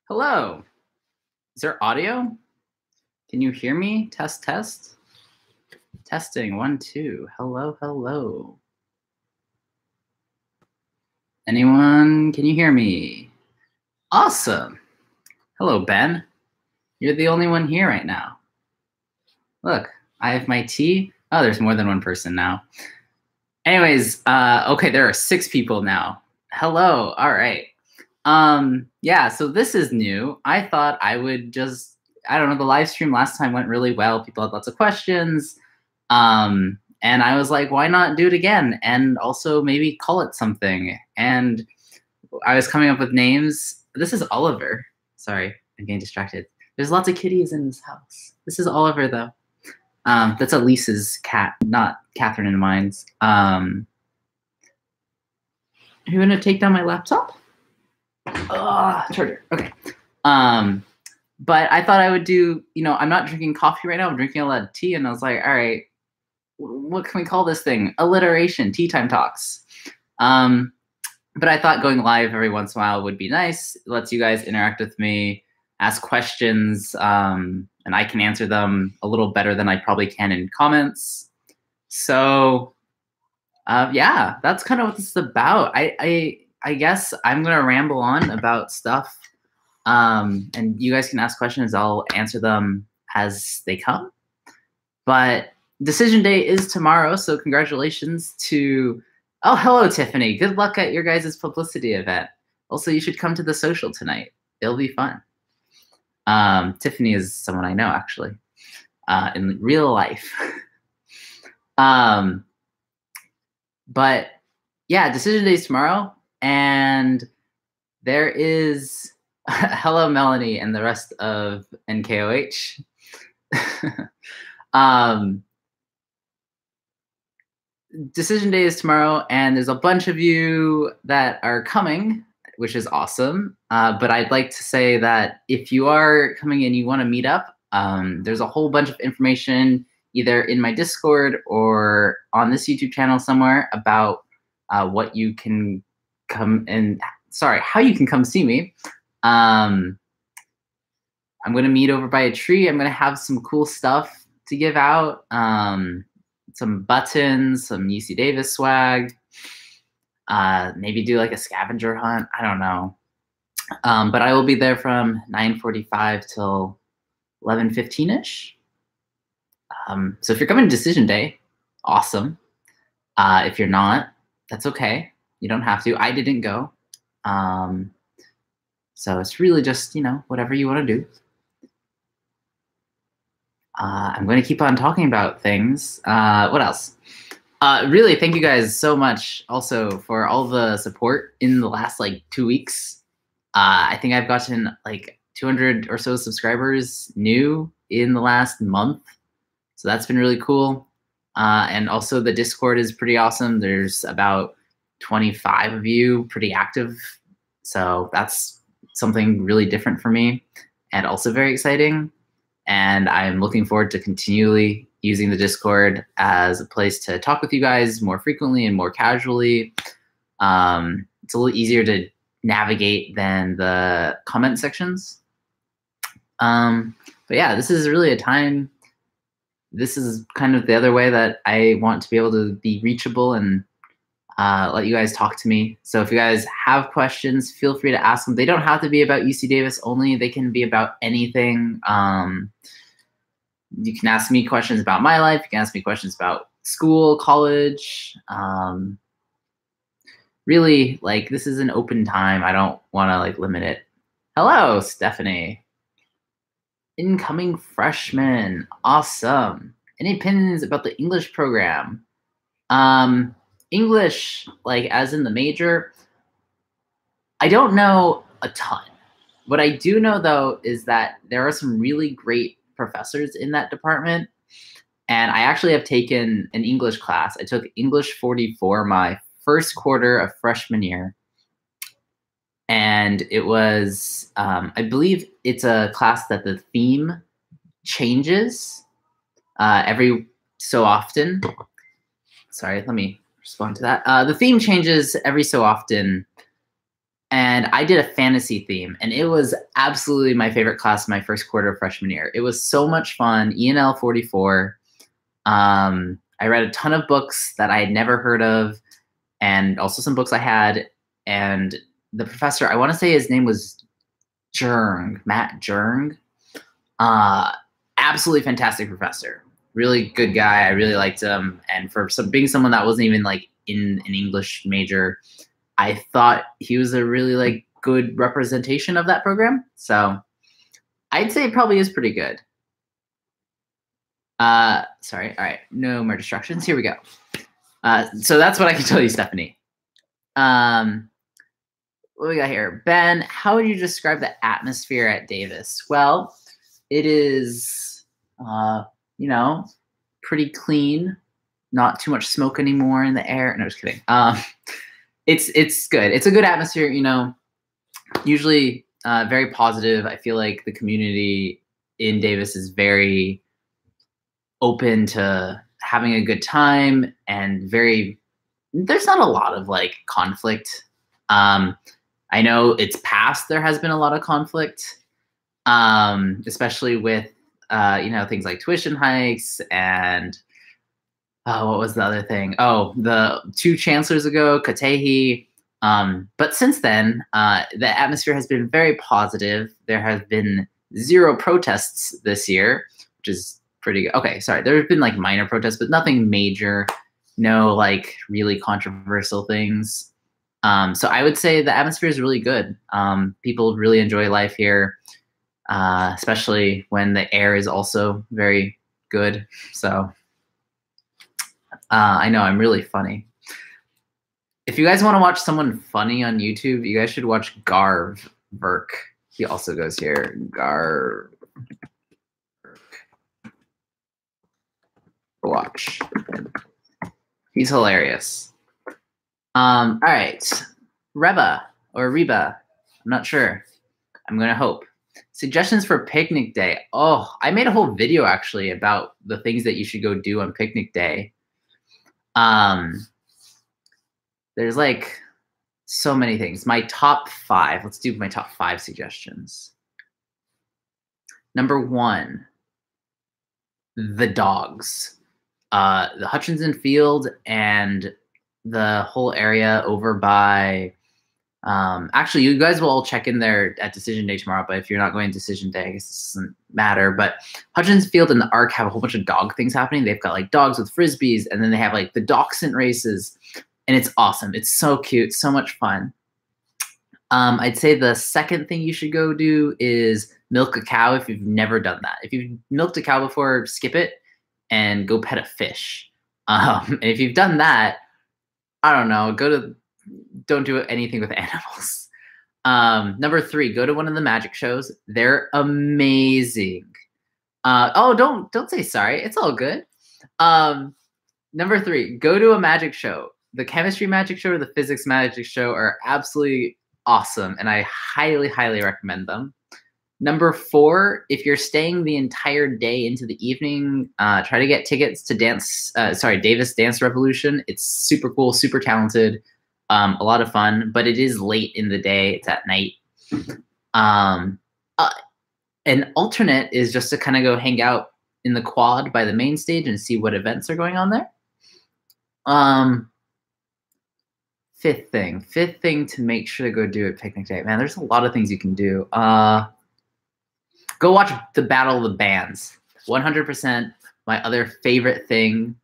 Hello. Is there audio? Can you hear me? Test, test. Testing, 1, 2. Hello, hello. Anyone? Can you hear me? Awesome. Hello, Ben. You're the only one here right now. Look, I have my tea. Oh, there's more than one person now. Anyways, okay, there are 6 people now. Hello, all right. Yeah, so this is new. I thought I would just, I don't know, the live stream last time went really well. People had lots of questions. And I was like, why not do it again? And also maybe call it something. And I was coming up with names. This is Oliver. Sorry, I'm getting distracted. There's lots of kitties in this house. This is Oliver, though. That's Elise's cat, not Catherine and mine's. Are you gonna take down my laptop? Charger. Okay. But I thought I would do, I'm not drinking coffee right now. I'm drinking a lot of tea. And I was like, all right, what can we call this thing? Alliteration, tea time talks. But I thought going live every once in a while would be nice. It lets you guys interact with me, ask questions, and I can answer them a little better than I probably can in comments. So yeah, that's kind of what this is about. I guess I'm going to ramble on about stuff, and you guys can ask questions. I'll answer them as they come. But decision day is tomorrow, so congratulations to... Oh, hello, Tiffany. Good luck at your guys' publicity event. Also, you should come to the social tonight. It'll be fun. Tiffany is someone I know, actually, in real life. But yeah, decision day is tomorrow. And there is, hello, Melanie, and the rest of NKOH. Decision day is tomorrow, and there's a bunch of you that are coming, which is awesome. But I'd like to say that if you are coming and you want to meet up, there's a whole bunch of information either in my Discord or on this YouTube channel somewhere about what you can come and, how you can come see me. I'm going to meet over by a tree. I'm going to have some cool stuff to give out. Some buttons, some UC Davis swag, maybe do like a scavenger hunt. I don't know. But I will be there from 9:45 till 11:15-ish. So if you're coming to decision day, awesome. If you're not, that's okay. You don't have to. I didn't go. So it's really just, whatever you want to do. I'm going to keep on talking about things. What else? Really, thank you guys so much also for all the support in the last 2 weeks. I think I've gotten 200 or so subscribers new in the last month. So that's been really cool. And also the Discord is pretty awesome. There's about 25 of you pretty active. So that's something really different for me and also very exciting. And I'm looking forward to continually using the Discord as a place to talk with you guys more frequently and more casually. It's a little easier to navigate than the comment sections. But yeah, this is really a time. This is kind of the other way that I want to be able to be reachable and let you guys talk to me. So if you guys have questions, feel free to ask them. They don't have to be about UC Davis only. They can be about anything. You can ask me questions about my life. You can ask me questions about school, college. Really, this is an open time. I don't want to limit it. Hello, Stephanie. Incoming freshman. Awesome. Any opinions about the English program? English, as in the major, I don't know a ton. What I do know, though, is that there are some really great professors in that department. And I actually have taken an English class. I took English 44 my first quarter of freshman year. And it was, I believe it's a class that the theme changes every so often. Sorry, let me respond to that. The theme changes every so often And I did a fantasy theme, and it was absolutely my favorite class my first quarter of freshman year. It was so much fun. ENL 44. I read a ton of books that I had never heard of, and also some books I had. And the professor, I want to say his name was Jung, Matt Jung. Absolutely fantastic professor. Really good guy. I really liked him. And for being someone that wasn't even like in an English major, I thought he was a really like good representation of that program. So I'd say it probably is pretty good. Sorry. All right. No more distractions. Here we go. So that's what I can tell you, Stephanie. What we got here? Ben, how would you describe the atmosphere at Davis? Well, it is, you know, pretty clean. Not too much smoke anymore in the air. No, just kidding. It's good. It's a good atmosphere, you know, usually very positive. I feel like the community in Davis is very open to having a good time and there's not a lot of like conflict. I know it's past there has been a lot of conflict, especially with, you know, things like tuition hikes and what was the other thing? Oh, the 2 chancellors ago, Katehi. But since then, the atmosphere has been very positive. There have been 0 protests this year, which is pretty good. Okay, sorry. There have been like minor protests, but nothing major. No like really controversial things. So I would say the atmosphere is really good. People really enjoy life here, especially when the air is also very good. So I know I'm really funny. If you guys want to watch someone funny on YouTube, you guys should watch Garv Verk. He also goes here. Garv. Watch. He's hilarious. All right. Reba or Reba. I'm not sure. I'm going to hope. Suggestions for picnic day. Oh, I made a whole video actually about the things that you should go do on picnic day. There's like so many things. My top 5. Let's do my top 5 suggestions. Number 1, the dogs. The Hutchinson Field and the whole area over by, actually, you guys will all check in there at Decision Day tomorrow, but if you're not going to Decision Day, I guess it doesn't matter. But Hutchinson Field and the Arc have a whole bunch of dog things happening. They've got like dogs with frisbees, and then they have like the dachshund races, and it's awesome. It's so cute, so much fun. I'd say the second thing you should go do is milk a cow if you've never done that. If you've milked a cow before, skip it and go pet a fish. And if you've done that, I don't know, don't do anything with animals. Number 3, go to one of the magic shows. They're amazing. Oh, don't say sorry. It's all good. Number 3, go to a magic show. The chemistry magic show or the physics magic show are absolutely awesome, and I highly, highly recommend them. Number 4, if you're staying the entire day into the evening, try to get tickets to Davis Dance Revolution. It's super cool, super talented, a lot of fun, but it is late in the day. It's at night. An alternate is just to kind of go hang out in the quad by the main stage and see what events are going on there. Fifth thing to make sure to go do at picnic day. Man, there's a lot of things you can do. Go watch the Battle of the Bands. 100% my other favorite thing.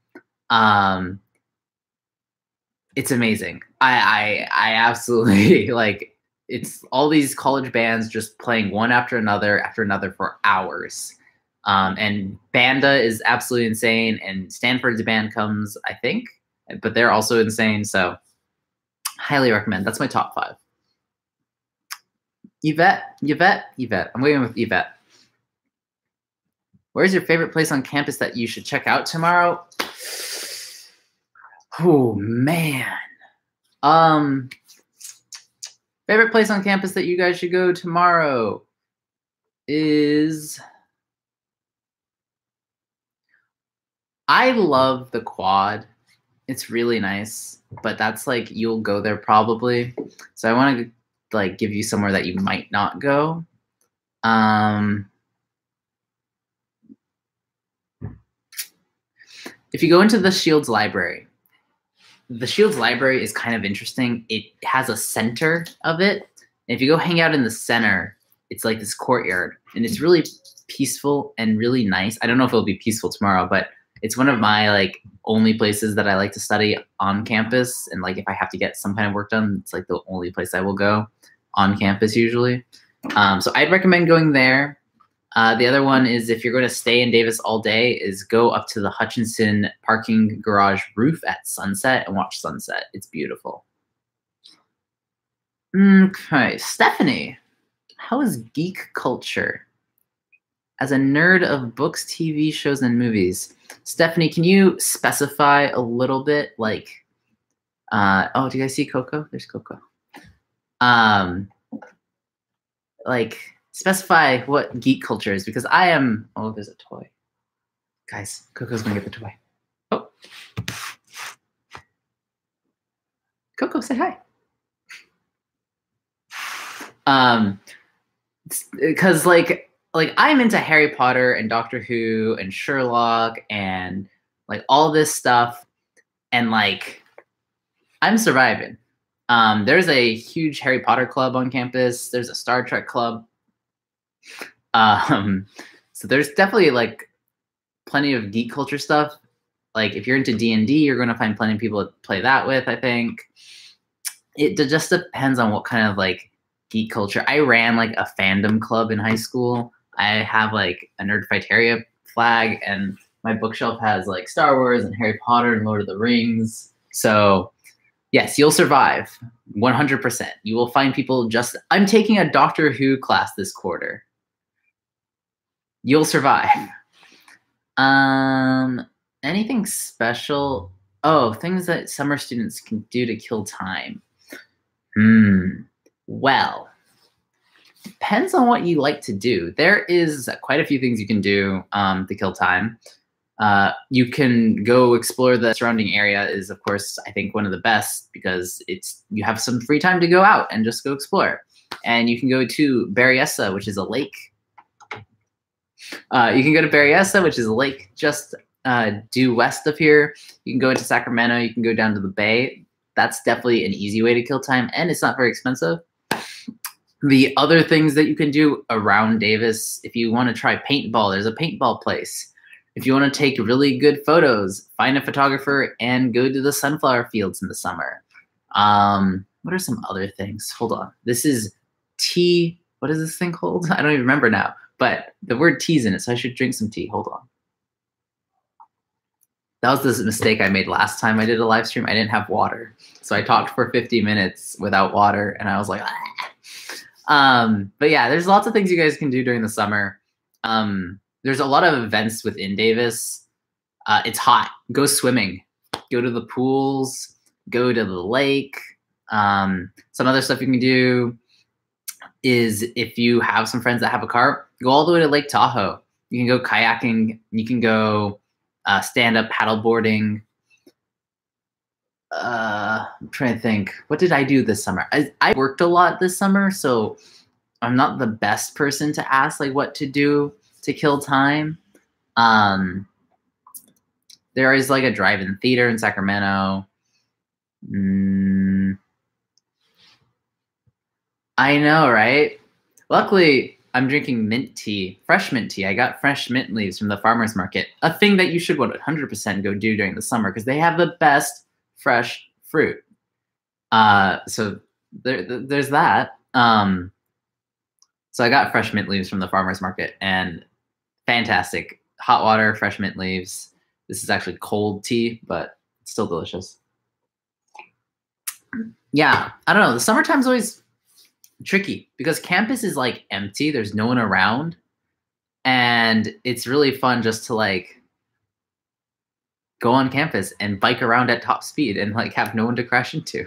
It's amazing. I absolutely like, it's all these college bands just playing one after another for hours. And Banda is absolutely insane, and Stanford's band comes, I think, but they're also insane. So highly recommend. That's my top 5. Yvette. I'm going with Yvette. Where's your favorite place on campus that you should check out tomorrow? Oh, man. Favorite place on campus that you guys should go tomorrow is... I love the quad. It's really nice, but that's like, you'll go there probably. So I want to like give you somewhere that you might not go. If you go into the Shields library is kind of interesting. It has a center of it. And if you go hang out in the center, it's like this courtyard, and it's really peaceful and really nice. I don't know if it'll be peaceful tomorrow, but it's one of my like only places that I like to study on campus. And like if I have to get some kind of work done, it's like the only place I will go on campus usually. So I'd recommend going there. The other one is if you're going to stay in Davis all day, is go up to the Hutchinson parking garage roof at sunset and watch sunset. It's beautiful. Okay, Stephanie, how is geek culture? As a nerd of books, TV shows, and movies, Stephanie, can you specify a little bit? Like, oh, do you guys see Coco? There's Coco. Like, specify what geek culture is, because I am. Oh, there's a toy. Guys, Coco's gonna get the toy. Oh, Coco, say hi. Because like I'm into Harry Potter and Doctor Who and Sherlock and like all this stuff, and like I'm surviving. There's a huge Harry Potter club on campus. There's a Star Trek club. So there's definitely like plenty of geek culture stuff. Like if you're into D&D, you're going to find plenty of people to play that with, I think. It just depends on what kind of like geek culture. I ran like a fandom club in high school. I have like a Nerdfighteria flag, and my bookshelf has like Star Wars and Harry Potter and Lord of the Rings. So yes, you'll survive 100%. You will find people just, I'm taking a Doctor Who class this quarter. You'll survive. Anything special? Oh, things that summer students can do to kill time. Well, depends on what you like to do. There is quite a few things you can do to kill time. You can go explore the surrounding area is, of course, I think one of the best, because you have some free time to go out and just go explore. And you can go to Berryessa, which is a lake. You can go to Berryessa, which is a lake just due west of here. You can go into Sacramento. You can go down to the bay. That's definitely an easy way to kill time, and it's not very expensive. The other things that you can do around Davis, if you want to try paintball, there's a paintball place. If you want to take really good photos, find a photographer and go to the sunflower fields in the summer. What are some other things? Hold on. This is tea. What is this thing called? I don't even remember now, but the word tea's in it, so I should drink some tea. Hold on. That was this mistake I made last time I did a live stream. I didn't have water. So I talked for 50 minutes without water, and I was like, ah. But yeah, there's lots of things you guys can do during the summer. There's a lot of events within Davis. It's hot. Go swimming. Go to the pools. Go to the lake. Some other stuff you can do is, if you have some friends that have a car, go all the way to Lake Tahoe. You can go kayaking. You can go stand-up paddleboarding. I'm trying to think. What did I do this summer? I worked a lot this summer, so I'm not the best person to ask like what to do to kill time. There is like a drive-in theater in Sacramento. I know, right? Luckily, I'm drinking mint tea, fresh mint tea. I got fresh mint leaves from the farmer's market, a thing that you should 100% go do during the summer, because they have the best fresh fruit. So there's that. So I got fresh mint leaves from the farmer's market, and fantastic. Hot water, fresh mint leaves. This is actually cold tea, but it's still delicious. Yeah, I don't know. The summertime's always tricky because campus is like empty. There's no one around. And it's really fun just to like go on campus and bike around at top speed and like have no one to crash into.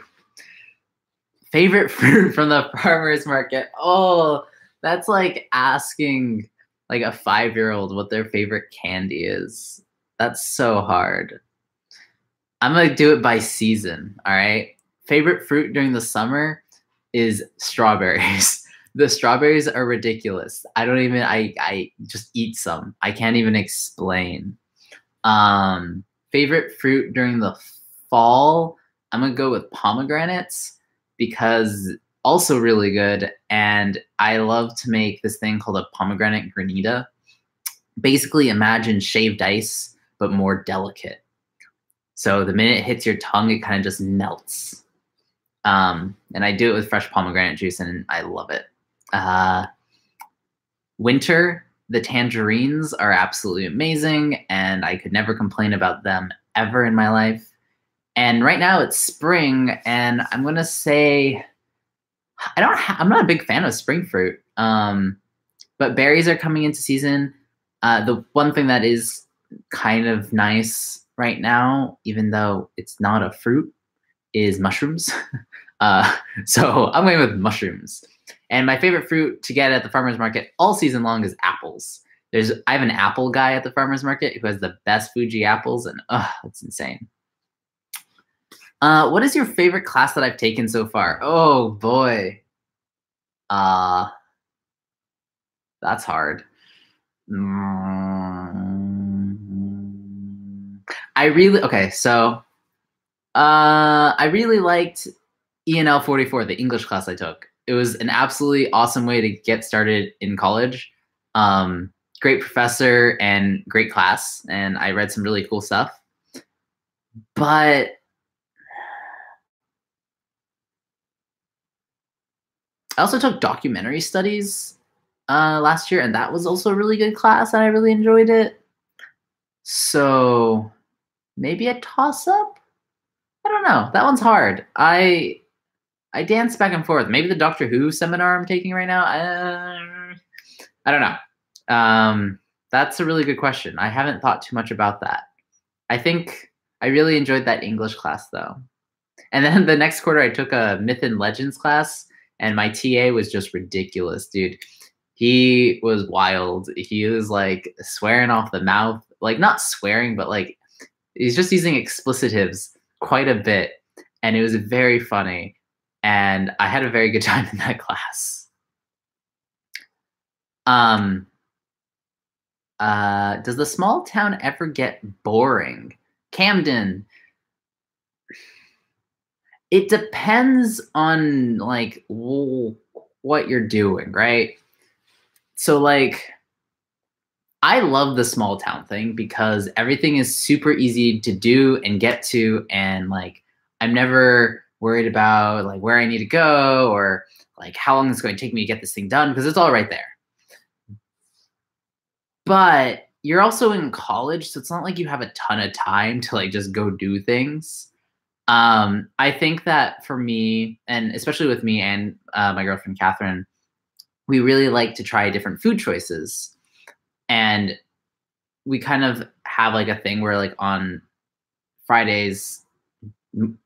Favorite fruit from the farmer's market. Oh, that's like asking like a 5-year-old what their favorite candy is. That's so hard. I'm gonna do it by season, all right? Favorite fruit during the summer is strawberries. The strawberries are ridiculous. I just eat some. I can't even explain. Favorite fruit during the fall, I'm gonna go with pomegranates because also really good. And I love to make this thing called a pomegranate granita. Basically, imagine shaved ice, but more delicate. So the minute it hits your tongue, it kind of just melts. And I do it with fresh pomegranate juice, and I love it. Winter, the tangerines are absolutely amazing, and I could never complain about them ever in my life. And right now it's spring, and I'm gonna say I'm not a big fan of spring fruit, but berries are coming into season. The one thing that is kind of nice right now, even though it's not a fruit, is mushrooms. So I'm going with mushrooms. And my favorite fruit to get at the farmer's market all season long is apples. I have an apple guy at the farmer's market who has the best Fuji apples, and it's insane. What is your favorite class that I've taken so far? Oh boy. That's hard. I really liked ENL 44, the English class I took. It was an absolutely awesome way to get started in college. Great professor and great class, and I read some really cool stuff. But I also took documentary studies last year, and that was also a really good class, and I really enjoyed it. So maybe a toss-up? I don't know. That one's hard. I dance back and forth. Maybe the Doctor Who seminar I'm taking right now. I don't know. That's a really good question. I haven't thought too much about that. I think I really enjoyed that English class, though. And then the next quarter, I took a Myth and Legends class, and my TA was just ridiculous, dude. He was wild. He was like swearing off the mouth, like not swearing, but like he's just using explicitives quite a bit, and it was very funny. And I had a very good time in that class. Does the small town ever get boring? Camden. It depends on like what you're doing, right? So like I love the small town thing because everything is super easy to do and get to, and like I'm never worried about like where I need to go or like how long it's going to take me to get this thing done because it's all right there. But you're also in college, so it's not like you have a ton of time to like just go do things. I think that for me, and especially with me and my girlfriend Catherine, we really like to try different food choices, and we kind of have like a thing where like on Fridays,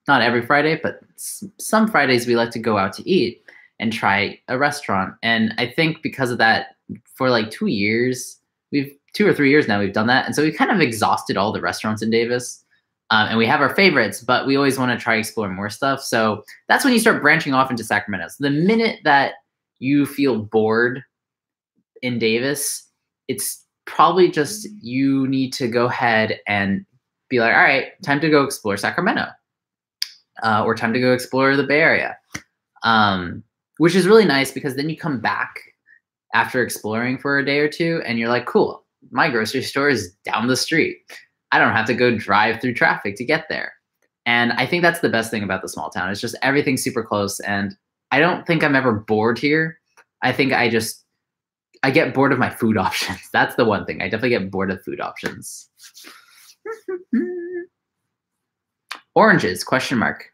not every Friday, but some Fridays we like to go out to eat and try a restaurant. And I think because of that, for like 2 years, 2 or 3 years now, we've done that. And so we kind of exhausted all the restaurants in Davis. And we have our favorites, but we always want to try explore more stuff. So that's when you start branching off into Sacramento. So the minute that you feel bored in Davis, it's probably just you need to go ahead and be like, all right, time to go explore Sacramento, or time to go explore the Bay Area, which is really nice because then you come back after exploring for a day or two and you're like, cool, my grocery store is down the street. I don't have to go drive through traffic to get there. And I think that's the best thing about the small town. It's just everything's super close. And I don't think I'm ever bored here. I think I get bored of my food options. That's the one thing. I definitely get bored of food options. Oranges, question mark.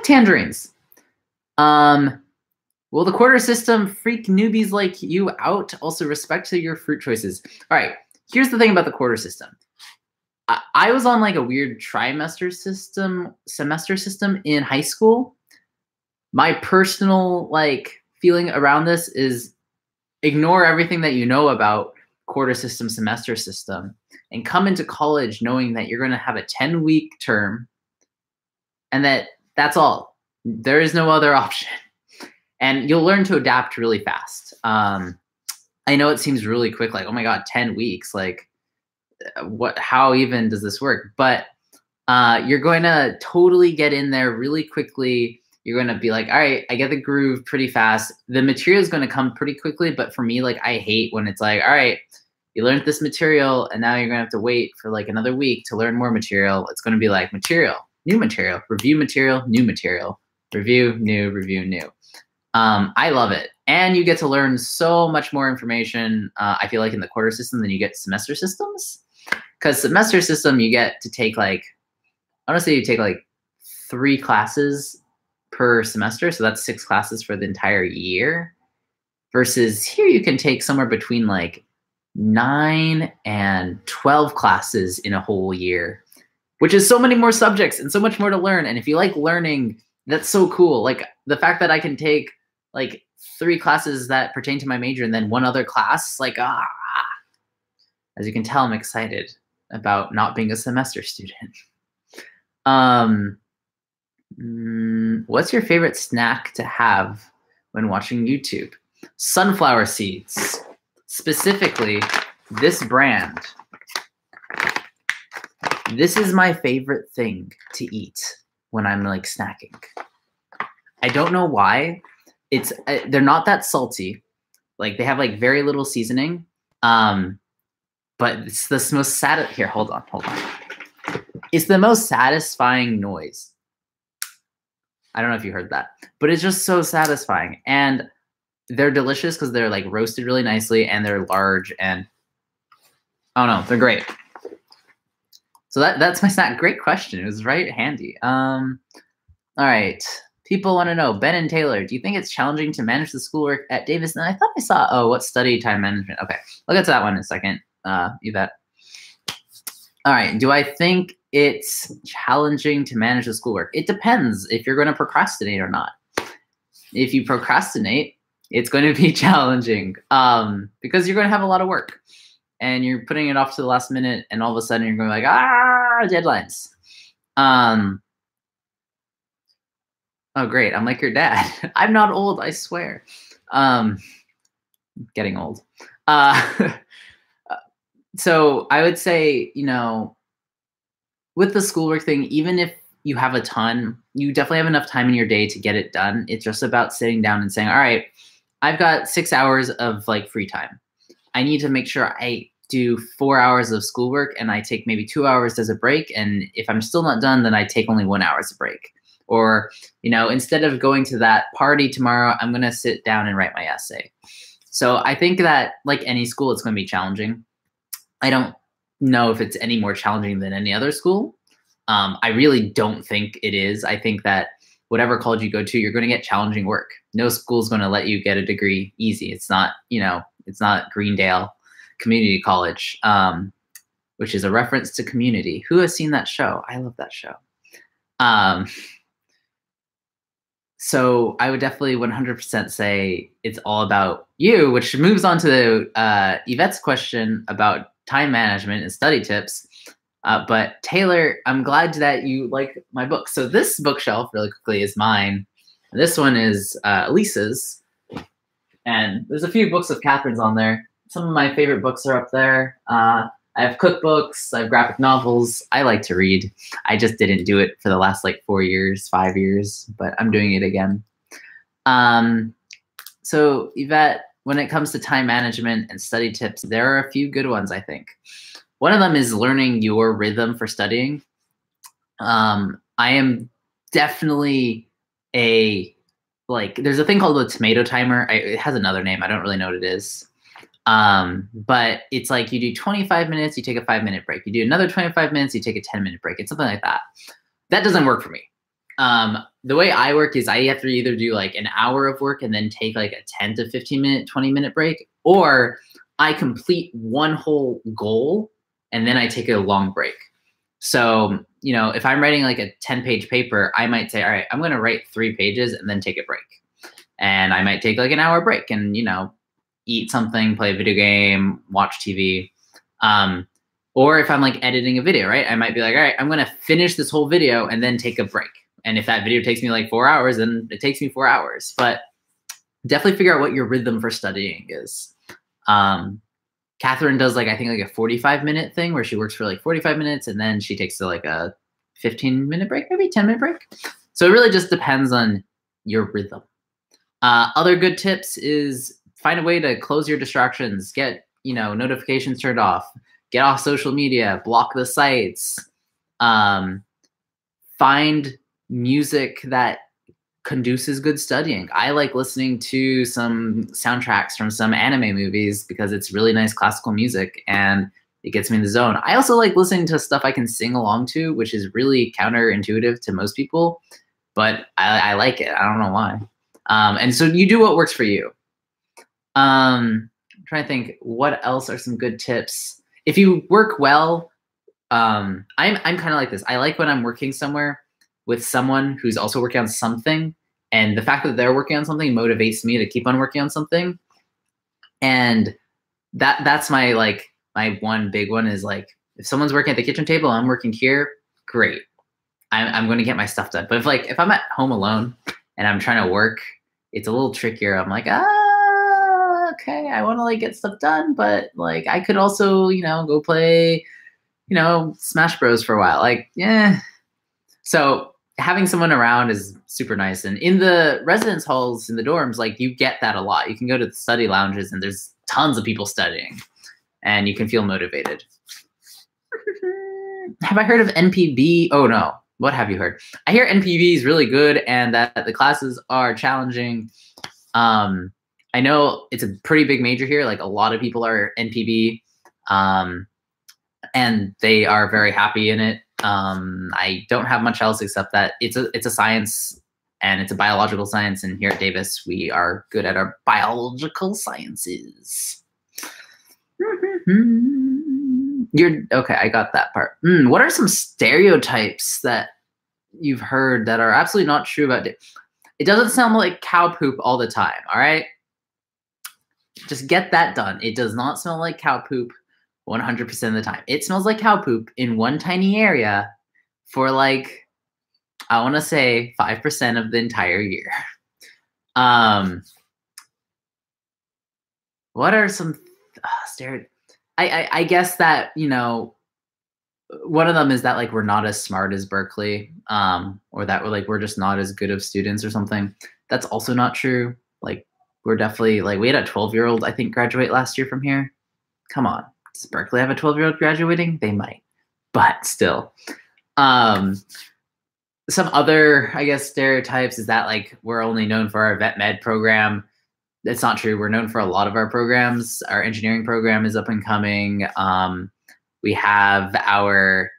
Tangerines. Will the quarter system freak newbies like you out? Also, respect to your fruit choices. All right, here's the thing about the quarter system. I was on like a weird semester system in high school. My personal like feeling around this is ignore everything that you know about quarter system, semester system, and come into college knowing that you're going to have a 10-week term and that's all. There is no other option. And you'll learn to adapt really fast. I know it seems really quick, like, oh my God, 10 weeks. Like, how even does this work? But you're going to totally get in there really quickly. You're going to be like, all right, I get the groove pretty fast. The material is going to come pretty quickly. But for me, like, I hate when it's like, all right, you learned this material and now you're going to have to wait for like another week to learn more material. It's going to be like material, new material, review material, new material, review, new, review, new. I love it. And you get to learn so much more information, I feel like, in the quarter system than you get semester systems. Because semester system, you get to take like, honestly, you take like 3 classes per semester. So that's 6 classes for the entire year. Versus here, you can take somewhere between like 9 and 12 classes in a whole year, which is so many more subjects and so much more to learn. And if you like learning, that's so cool. Like the fact that I can take like 3 classes that pertain to my major and then 1 other class, like, as you can tell, I'm excited about not being a semester student. What's your favorite snack to have when watching YouTube? Sunflower seeds, specifically this brand. This is my favorite thing to eat when I'm like snacking. I don't know why. It's they're not that salty. Like they have like very little seasoning. But it's the most here, hold on. It's the most satisfying noise. I don't know if you heard that, but it's just so satisfying. And they're delicious because they're like roasted really nicely and they're large and I don't know, they're great. So that's my snack. Great question. It was right handy. All right. People want to know, Ben and Taylor, do you think it's challenging to manage the schoolwork at Davis? And I thought I saw, what study time management? Okay, I'll get to that one in a second, Yvette. All right, do I think it's challenging to manage the schoolwork? It depends if you're going to procrastinate or not. If you procrastinate, it's going to be challenging because you're going to have a lot of work and you're putting it off to the last minute and all of a sudden you're going like, deadlines. Oh, great. I'm like your dad. I'm not old, I swear. Getting old. So I would say, with the schoolwork thing, even if you have a ton, you definitely have enough time in your day to get it done. It's just about sitting down and saying, all right, I've got 6 hours of like free time. I need to make sure I do 4 hours of schoolwork and I take maybe 2 hours as a break. And if I'm still not done, then I take only 1 hour as a break. Or, instead of going to that party tomorrow, I'm going to sit down and write my essay. So I think that like any school, it's going to be challenging. I don't know if it's any more challenging than any other school. I really don't think it is. I think that whatever college you go to, you're going to get challenging work. No school's going to let you get a degree easy. It's not, it's not Greendale Community College, which is a reference to Community. Who has seen that show? I love that show. So I would definitely 100% say it's all about you, which moves on to Yvette's question about time management and study tips. But Taylor, I'm glad that you like my book. So this bookshelf, really quickly, is mine. This one is Lisa's. And there's a few books of Catherine's on there. Some of my favorite books are up there. I have cookbooks, I have graphic novels. I like to read. I just didn't do it for the last like 4 years, 5 years, but I'm doing it again. So Yvette, when it comes to time management and study tips, there are a few good ones, I think. One of them is learning your rhythm for studying. I am definitely there's a thing called the tomato timer. It has another name. I don't really know what it is. But it's like you do 25 minutes, you take a 5-minute break. You do another 25 minutes, you take a 10-minute break. It's something like that. That doesn't work for me. The way I work is I have to either do like an hour of work and then take like a 10 to 15-minute, 20-minute break, or I complete one whole goal and then I take a long break. So, if I'm writing like a 10-page paper, I might say, all right, I'm going to write 3 pages and then take a break. And I might take like an hour break and, eat something, play a video game, watch TV. Or if I'm like editing a video, right? I might be like, all right, I'm going to finish this whole video and then take a break. And if that video takes me like 4 hours, then it takes me 4 hours. But definitely figure out what your rhythm for studying is. Catherine does like, I think like a 45-minute thing where she works for like 45 minutes and then she takes like a 15-minute break, maybe 10-minute break. So it really just depends on your rhythm. Other good tips is find a way to close your distractions, get, notifications turned off, get off social media, block the sites, find music that conduces good studying. I like listening to some soundtracks from some anime movies because it's really nice classical music and it gets me in the zone. I also like listening to stuff I can sing along to, which is really counterintuitive to most people, but I like it. I don't know why. And so you do what works for you. I'm trying to think what else are some good tips. If you work well, I'm kind of like this. I like when I'm working somewhere with someone who's also working on something, and the fact that they're working on something motivates me to keep on working on something. And that's my one big one is like, if someone's working at the kitchen table and I'm working here, great. I'm going to get my stuff done. But if I'm at home alone and I'm trying to work, it's a little trickier. I'm like, okay, I want to like get stuff done, but like I could also, go play, Smash Bros for a while. Like, yeah. So having someone around is super nice. And in the residence halls, in the dorms, like you get that a lot. You can go to the study lounges and there's tons of people studying and you can feel motivated. Have I heard of NPB? Oh no. What have you heard? I hear NPB is really good and that the classes are challenging. I know it's a pretty big major here. Like a lot of people are NPB and they are very happy in it. I don't have much else except that it's a science and it's a biological science. And here at Davis, we are good at our biological sciences. Okay, I got that part. What are some stereotypes that you've heard that are absolutely not true about it? It doesn't sound like cow poop all the time, all right? Just get that done. It does not smell like cow poop 100% of the time. It smells like cow poop in one tiny area for like, I want to say 5% of the entire year. What are some stereotypes? I guess that, one of them is that like we're not as smart as Berkeley, or that we're just not as good of students or something. That's also not true. Like we're definitely like, we had a 12-year-old, I think, graduate last year from here. Come on. Does Berkeley have a 12-year-old graduating? They might, but still. Some other, I guess, stereotypes is that like we're only known for our vet med program. That's not true. We're known for a lot of our programs. Our engineering program is up and coming. We have our,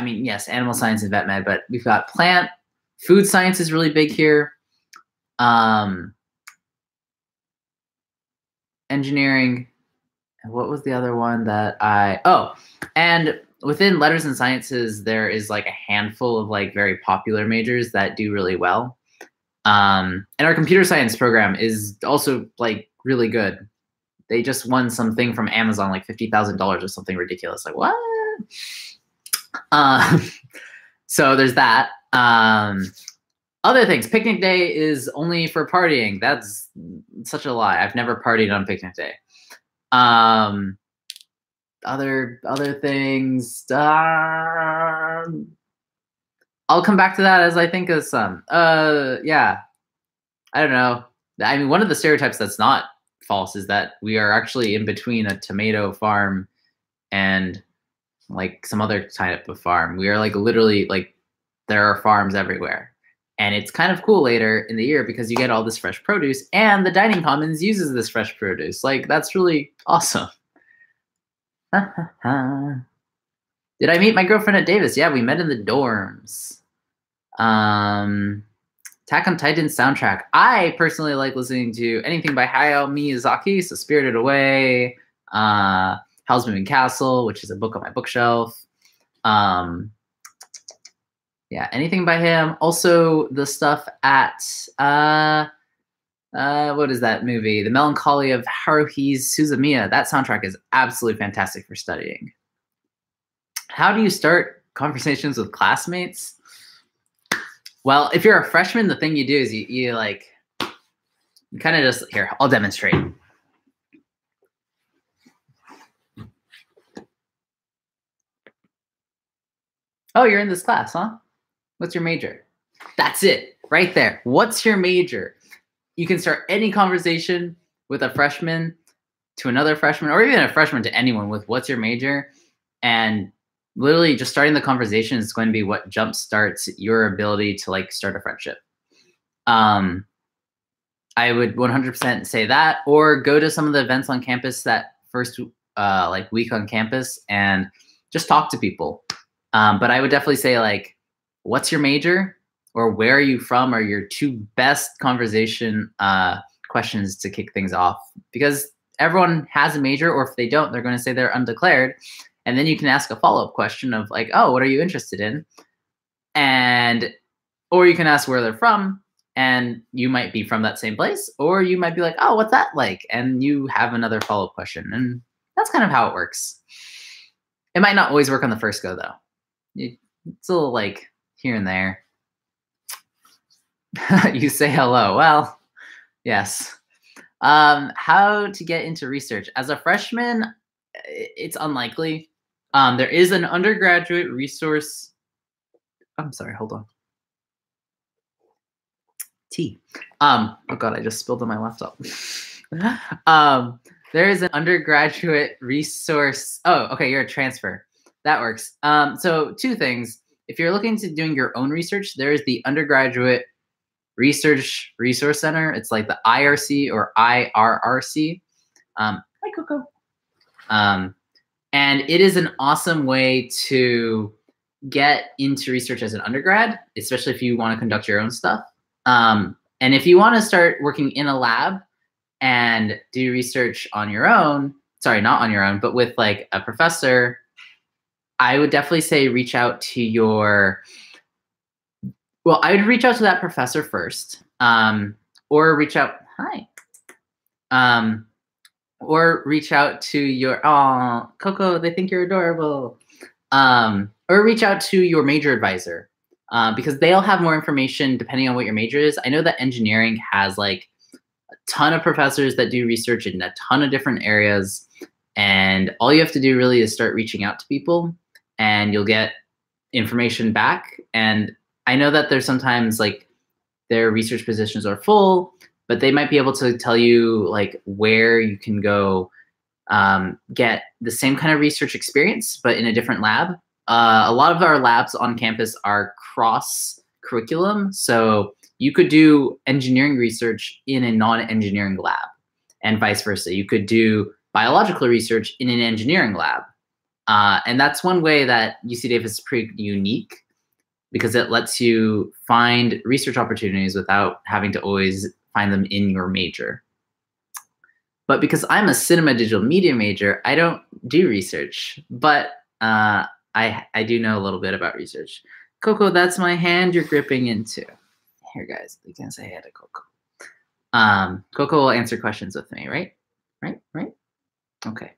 yes, animal science and vet med, but we've got plant, food science is really big here. Engineering. What was the other one that and within letters and sciences, there is like a handful of like very popular majors that do really well. And our computer science program is also like really good. They just won something from Amazon, like $50,000 or something ridiculous. Like what? So there's that. Other things, picnic day is only for partying. That's such a lie. I've never partied on picnic day. Other things. I'll come back to that as I think of some. Yeah. I don't know. I mean, one of the stereotypes that's not false is that we are actually in between a tomato farm and like some other type of farm. We are like literally like there are farms everywhere. And it's kind of cool later in the year because you get all this fresh produce and the dining commons uses this fresh produce. Like that's really awesome. Did I meet my girlfriend at Davis? Yeah, we met in the dorms. Attack on Titan soundtrack. I personally like listening to anything by Hayao Miyazaki, so Spirited Away, Howl's Moving Castle, which is a book on my bookshelf. Yeah, anything by him. Also, the stuff at what is that movie? The Melancholy of Haruhi Suzumiya. That soundtrack is absolutely fantastic for studying. How do you start conversations with classmates? Well, if you're a freshman, the thing you do is you like, you kind of just, here, I'll demonstrate. Oh, you're in this class, huh? What's your major? That's it, right there. What's your major? You can start any conversation with a freshman to another freshman, or even a freshman to anyone with what's your major. And literally just starting the conversation is going to be what jump starts your ability to like start a friendship. I would 100% say that, or go to some of the events on campus that first like week on campus and just talk to people. But I would definitely say like, what's your major, or where are you from, are your two best conversation questions to kick things off, because everyone has a major, or if they don't, they're going to say they're undeclared. And then you can ask a follow-up question of like, oh, what are you interested in? And, or you can ask where they're from, and you might be from that same place, or you might be like, oh, what's that like? And you have another follow-up question. And that's kind of how it works. It might not always work on the first go though. It's a little like here and there. You say hello. Well, yes. How to get into research. As a freshman, it's unlikely. There is an undergraduate resource. I'm sorry, hold on. Tea. Oh God, I just spilled on my laptop. There is an undergraduate resource. Oh, okay, you're a transfer. That works. So two things. If you're looking to doing your own research, there is the Undergraduate Research Resource Center. It's like the IRC or IRRC. Hi, Coco. And it is an awesome way to get into research as an undergrad, especially if you want to conduct your own stuff. And if you want to start working in a lab and do research on your own, sorry, not on your own, but with like a professor, I would definitely say reach out to your, well, I would reach out to that professor first, or reach out, hi, or reach out to your, oh, Coco, they think you're adorable, or reach out to your major advisor, because they'll have more information depending on what your major is. I know that engineering has like a ton of professors that do research in a ton of different areas, and all you have to do really is start reaching out to people, and you'll get information back. And I know that there's sometimes like their research positions are full, but they might be able to tell you like where you can go get the same kind of research experience, but in a different lab. A lot of our labs on campus are cross curriculum. So you could do engineering research in a non-engineering lab, and vice versa. You could do biological research in an engineering lab. And that's one way that UC Davis is pretty unique, because it lets you find research opportunities without having to always find them in your major. But because I'm a cinema digital media major, I don't do research, but I do know a little bit about research. Coco, that's my hand you're gripping into. Here, guys, you can say hi to Coco. Coco will answer questions with me, right? Right? Okay.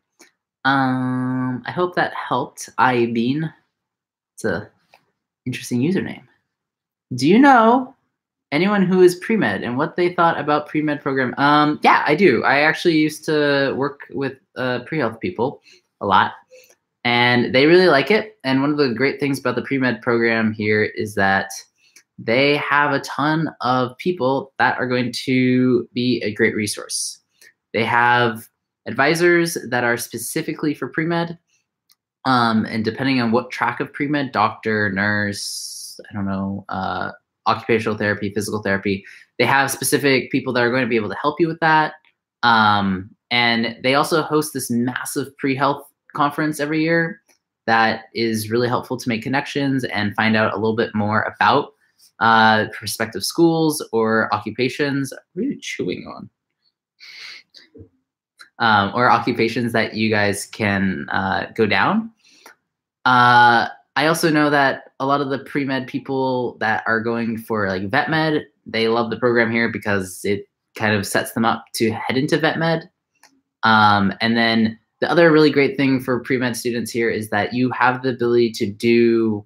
I hope that helped. Bean. It's a interesting username. Do you know anyone who is pre-med and what they thought about pre-med program? Yeah, I do. I actually used to work with pre-health people a lot, and they really like it. And one of the great things about the pre-med program here is that they have a ton of people that are going to be a great resource. They have advisors that are specifically for pre-med. And depending on what track of pre-med, doctor, nurse, I don't know, occupational therapy, physical therapy, they have specific people that are going to be able to help you with that. And they also host this massive pre-health conference every year that is really helpful to make connections and find out a little bit more about prospective schools or occupations. What are you chewing on? Or occupations that you guys can go down. I also know that a lot of the pre-med people that are going for like vet med, they love the program here because it kind of sets them up to head into vet med. And then the other really great thing for pre-med students here is that you have the ability to do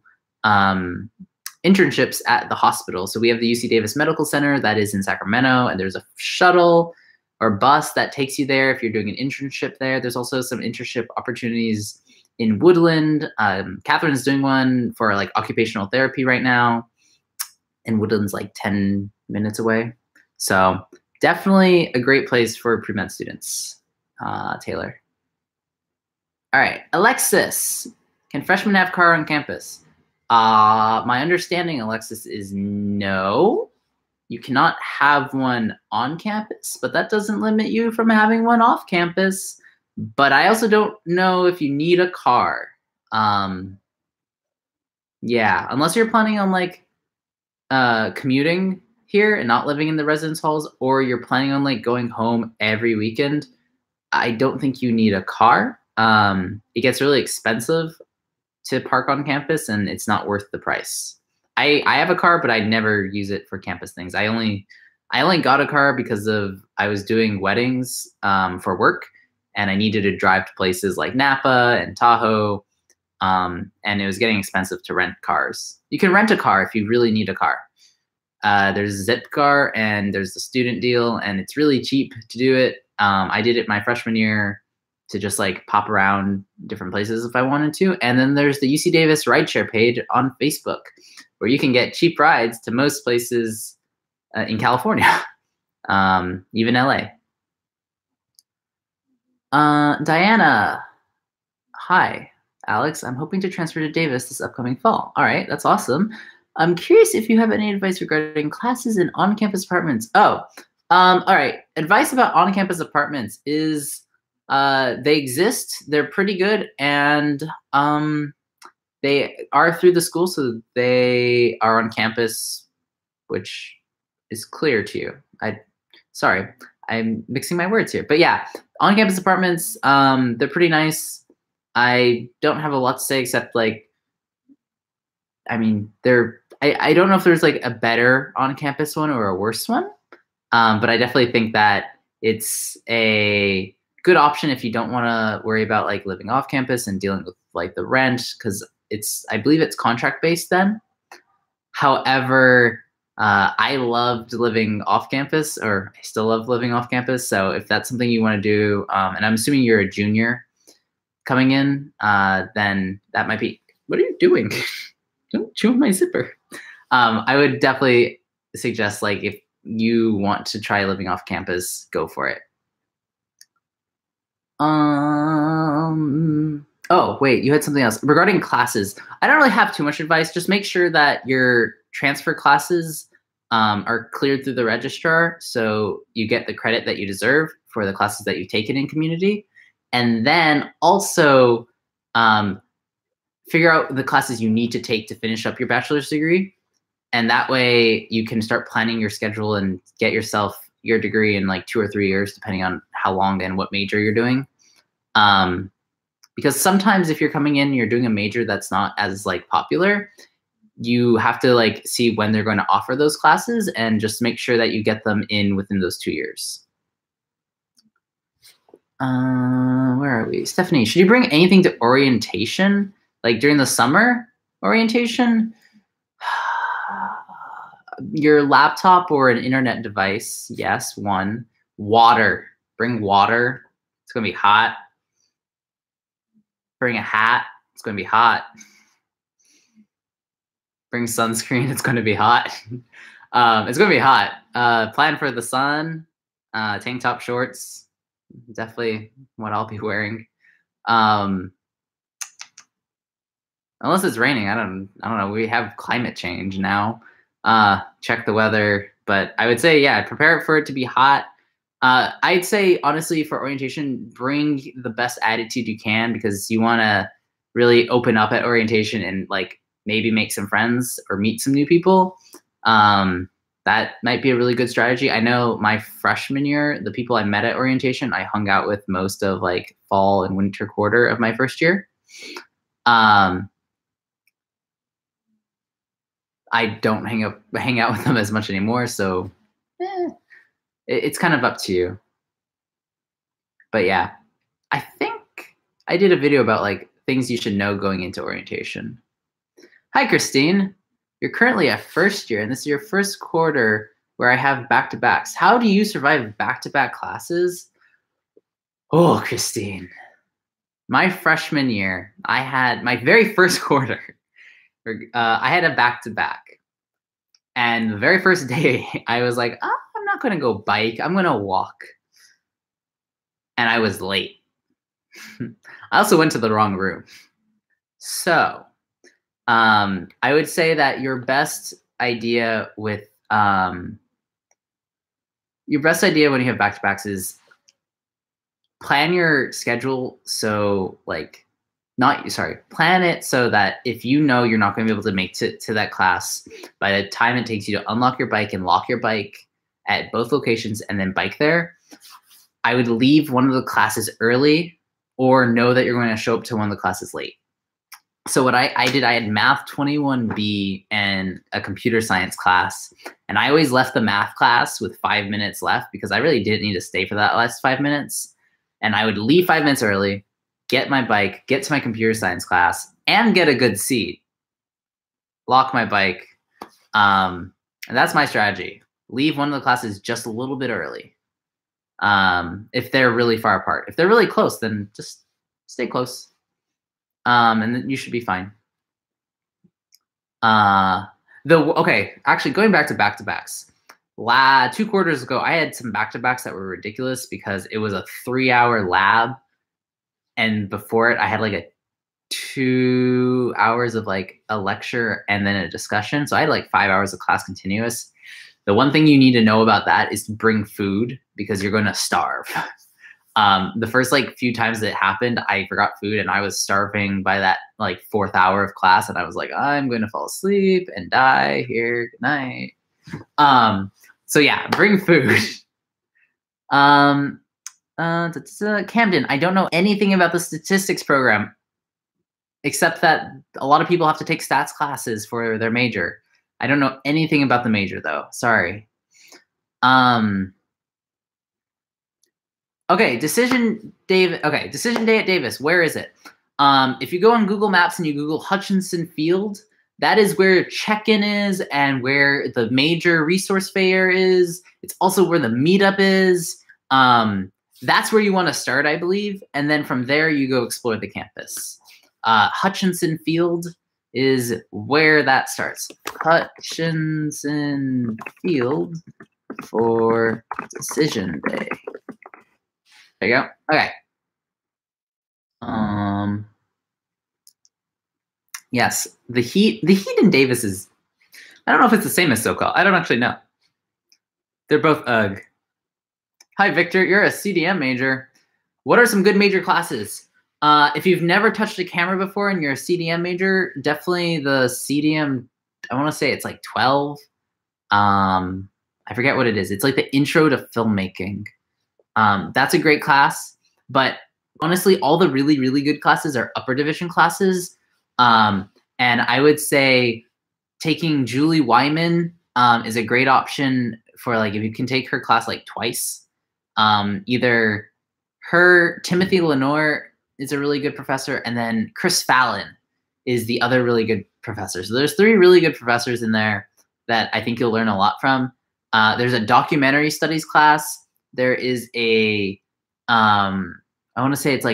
internships at the hospital. So we have the UC Davis Medical Center that is in Sacramento, and there's a shuttle or bus that takes you there if you're doing an internship there. There's also some internship opportunities in Woodland. Catherine's doing one for like occupational therapy right now, and Woodland's like 10 minutes away. So definitely a great place for pre-med students, Taylor. All right, Alexis, can freshmen have car on campus? My understanding, Alexis, is no. You cannot have one on campus, but that doesn't limit you from having one off campus. But I also don't know if you need a car. Yeah, unless you're planning on like commuting here and not living in the residence halls, or you're planning on like going home every weekend, I don't think you need a car. It gets really expensive to park on campus, and it's not worth the price. I have a car, but I never use it for campus things. I only got a car because I was doing weddings for work, and I needed to drive to places like Napa and Tahoe, and it was getting expensive to rent cars. You can rent a car if you really need a car. There's Zipcar and there's the student deal, and it's really cheap to do it. I did it my freshman year to just like pop around different places if I wanted to. And then there's the UC Davis rideshare page on Facebook, where you can get cheap rides to most places in California, even LA. Diana, hi, Alex. I'm hoping to transfer to Davis this upcoming fall. All right, that's awesome. I'm curious if you have any advice regarding classes in on-campus apartments. Oh, all right. Advice about on-campus apartments is they exist. They're pretty good, and they are through the school, so they are on campus, which is clear to you. Sorry, I'm mixing my words here. But yeah, on-campus apartments, they're pretty nice. I don't have a lot to say except like, I mean, I don't know if there's like a better on-campus one or a worse one, but I definitely think that it's a good option if you don't want to worry about like living off campus and dealing with like the rent, because I believe it's contract based then. However, I loved living off campus, or I still love living off campus. So if that's something you want to do, and I'm assuming you're a junior coming in, then that might be, what are you doing? Don't chew my zipper. I would definitely suggest, like, if you want to try living off campus, go for it. Oh, wait, you had something else. Regarding classes, I don't really have too much advice. Just make sure that your transfer classes are cleared through the registrar, so you get the credit that you deserve for the classes that you've taken in community. And then also figure out the classes you need to take to finish up your bachelor's degree. And that way you can start planning your schedule and get yourself your degree in like 2 or 3 years, depending on how long and what major you're doing. Because sometimes if you're coming in and you're doing a major that's not as like popular, you have to like see when they're going to offer those classes and just make sure that you get them in within those 2 years. Where are we? Stephanie, should you bring anything to orientation? Like during the summer orientation? Your laptop or an internet device. Yes, one. Water. Bring water. It's going to be hot. Bring a hat. It's going to be hot. Bring sunscreen. It's going to be hot. It's going to be hot. Plan for the sun. Tank top, shorts. Definitely what I'll be wearing. Unless it's raining. I don't know. We have climate change now. Check the weather. But I would say, yeah, prepare for it to be hot. I'd say, honestly, for orientation, bring the best attitude you can, because you want to really open up at orientation and like maybe make some friends or meet some new people. That might be a really good strategy. I know my freshman year, the people I met at orientation, I hung out with most of like fall and winter quarter of my first year. I don't hang out with them as much anymore, so it's kind of up to you. But yeah, I think I did a video about like things you should know going into orientation. Hi, Christine. You're currently a first year, and this is your first quarter where I have back-to-backs. How do you survive back-to-back classes? Oh, Christine. My freshman year, I had my very first quarter. I had a back-to-back. And the very first day, I was like, oh, I'm not going to go bike. I'm going to walk. And I was late. I also went to the wrong room. So I would say that your best idea when you have back-to-backs is plan your schedule plan it so that if you know you're not going to be able to make to that class by the time it takes you to unlock your bike and lock your bike at both locations and then bike there, I would leave one of the classes early or know that you're going to show up to one of the classes late. So what I did, I had Math 21B and a computer science class, and I always left the math class with 5 minutes left because I really didn't need to stay for that last 5 minutes. And I would leave 5 minutes early, get my bike, get to my computer science class, and get a good seat. Lock my bike. And that's my strategy. Leave one of the classes just a little bit early. If they're really far apart. If they're really close, then just stay close. And then you should be fine. Okay, actually going back to back-to-backs. 2 quarters ago, I had some back-to-backs that were ridiculous because it was a 3-hour lab. And before it, I had like 2 hours of like a lecture and then a discussion. So I had like 5 hours of class continuous. The one thing you need to know about that is to bring food because you're going to starve. The first few times that it happened, I forgot food and I was starving by that 4th hour of class. And I was like, I'm going to fall asleep and die here. Good night. So yeah, bring food. Camden, I don't know anything about the statistics program, except that a lot of people have to take stats classes for their major. I don't know anything about the major though. Sorry. Okay, decision day at Davis. Where is it? If you go on Google Maps and you Google Hutchinson Field, that is where check-in is and where the major resource fair is. It's also where the meetup is. That's where you want to start, I believe. And then from there, you go explore the campus. Hutchinson Field is where that starts. Hutchinson Field for decision day. There you go. Okay. Yes, the heat in Davis is, I don't know if it's the same as SoCal. I don't actually know. They're both ugh. Hi, Victor. You're a CDM major. What are some good major classes? If you've never touched a camera before and you're a CDM major, definitely the CDM, I want to say it's like 12. I forget what it is. It's like the intro to filmmaking. That's a great class. But honestly, all the really, really good classes are upper division classes. And I would say taking Julie Wyman is a great option for if you can take her class twice. Either her, Timothy Lenore is a really good professor, and then Chris Fallon is the other really good professor. So there's 3 really good professors in there that I think you'll learn a lot from. There's a documentary studies class. There is a, I want to say it's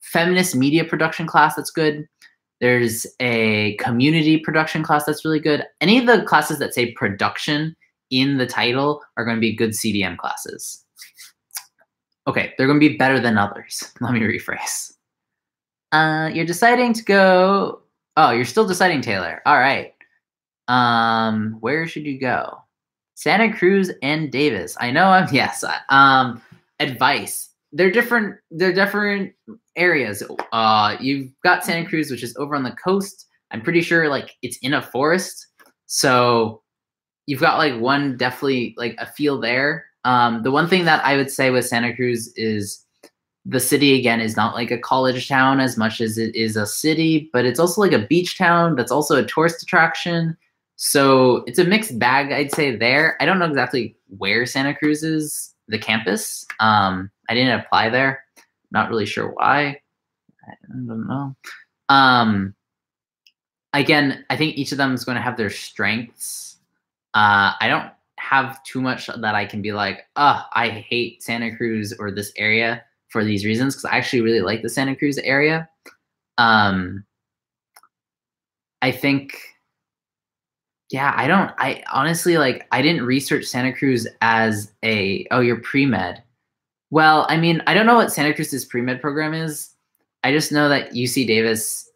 feminist media production class that's good. There's a community production class that's really good. Any of the classes that say production in the title are going to be good CDM classes. Okay, they're going to be better than others. Let me rephrase. You're deciding to go. Oh, you're still deciding, Taylor. All right. Where should you go? Santa Cruz and Davis. I know yes. Advice. They're different areas. You've got Santa Cruz, which is over on the coast. I'm pretty sure it's in a forest. So you've got one definitely a feel there. The one thing that I would say with Santa Cruz is the city again is not a college town as much as it is a city, but it's also a beach town that's also a tourist attraction. So it's a mixed bag, I'd say there. I don't know exactly where Santa Cruz is, the campus. I didn't apply there. Not really sure why. I don't know. again, I think each of them is going to have their strengths. I don't have too much that I can be like, I hate Santa Cruz or this area for these reasons, because I actually really like the Santa Cruz area. I think, yeah, I honestly, like, I didn't research Santa Cruz as you're pre-med. Well, I mean, I don't know what Santa Cruz's pre-med program is. I just know that UC Davis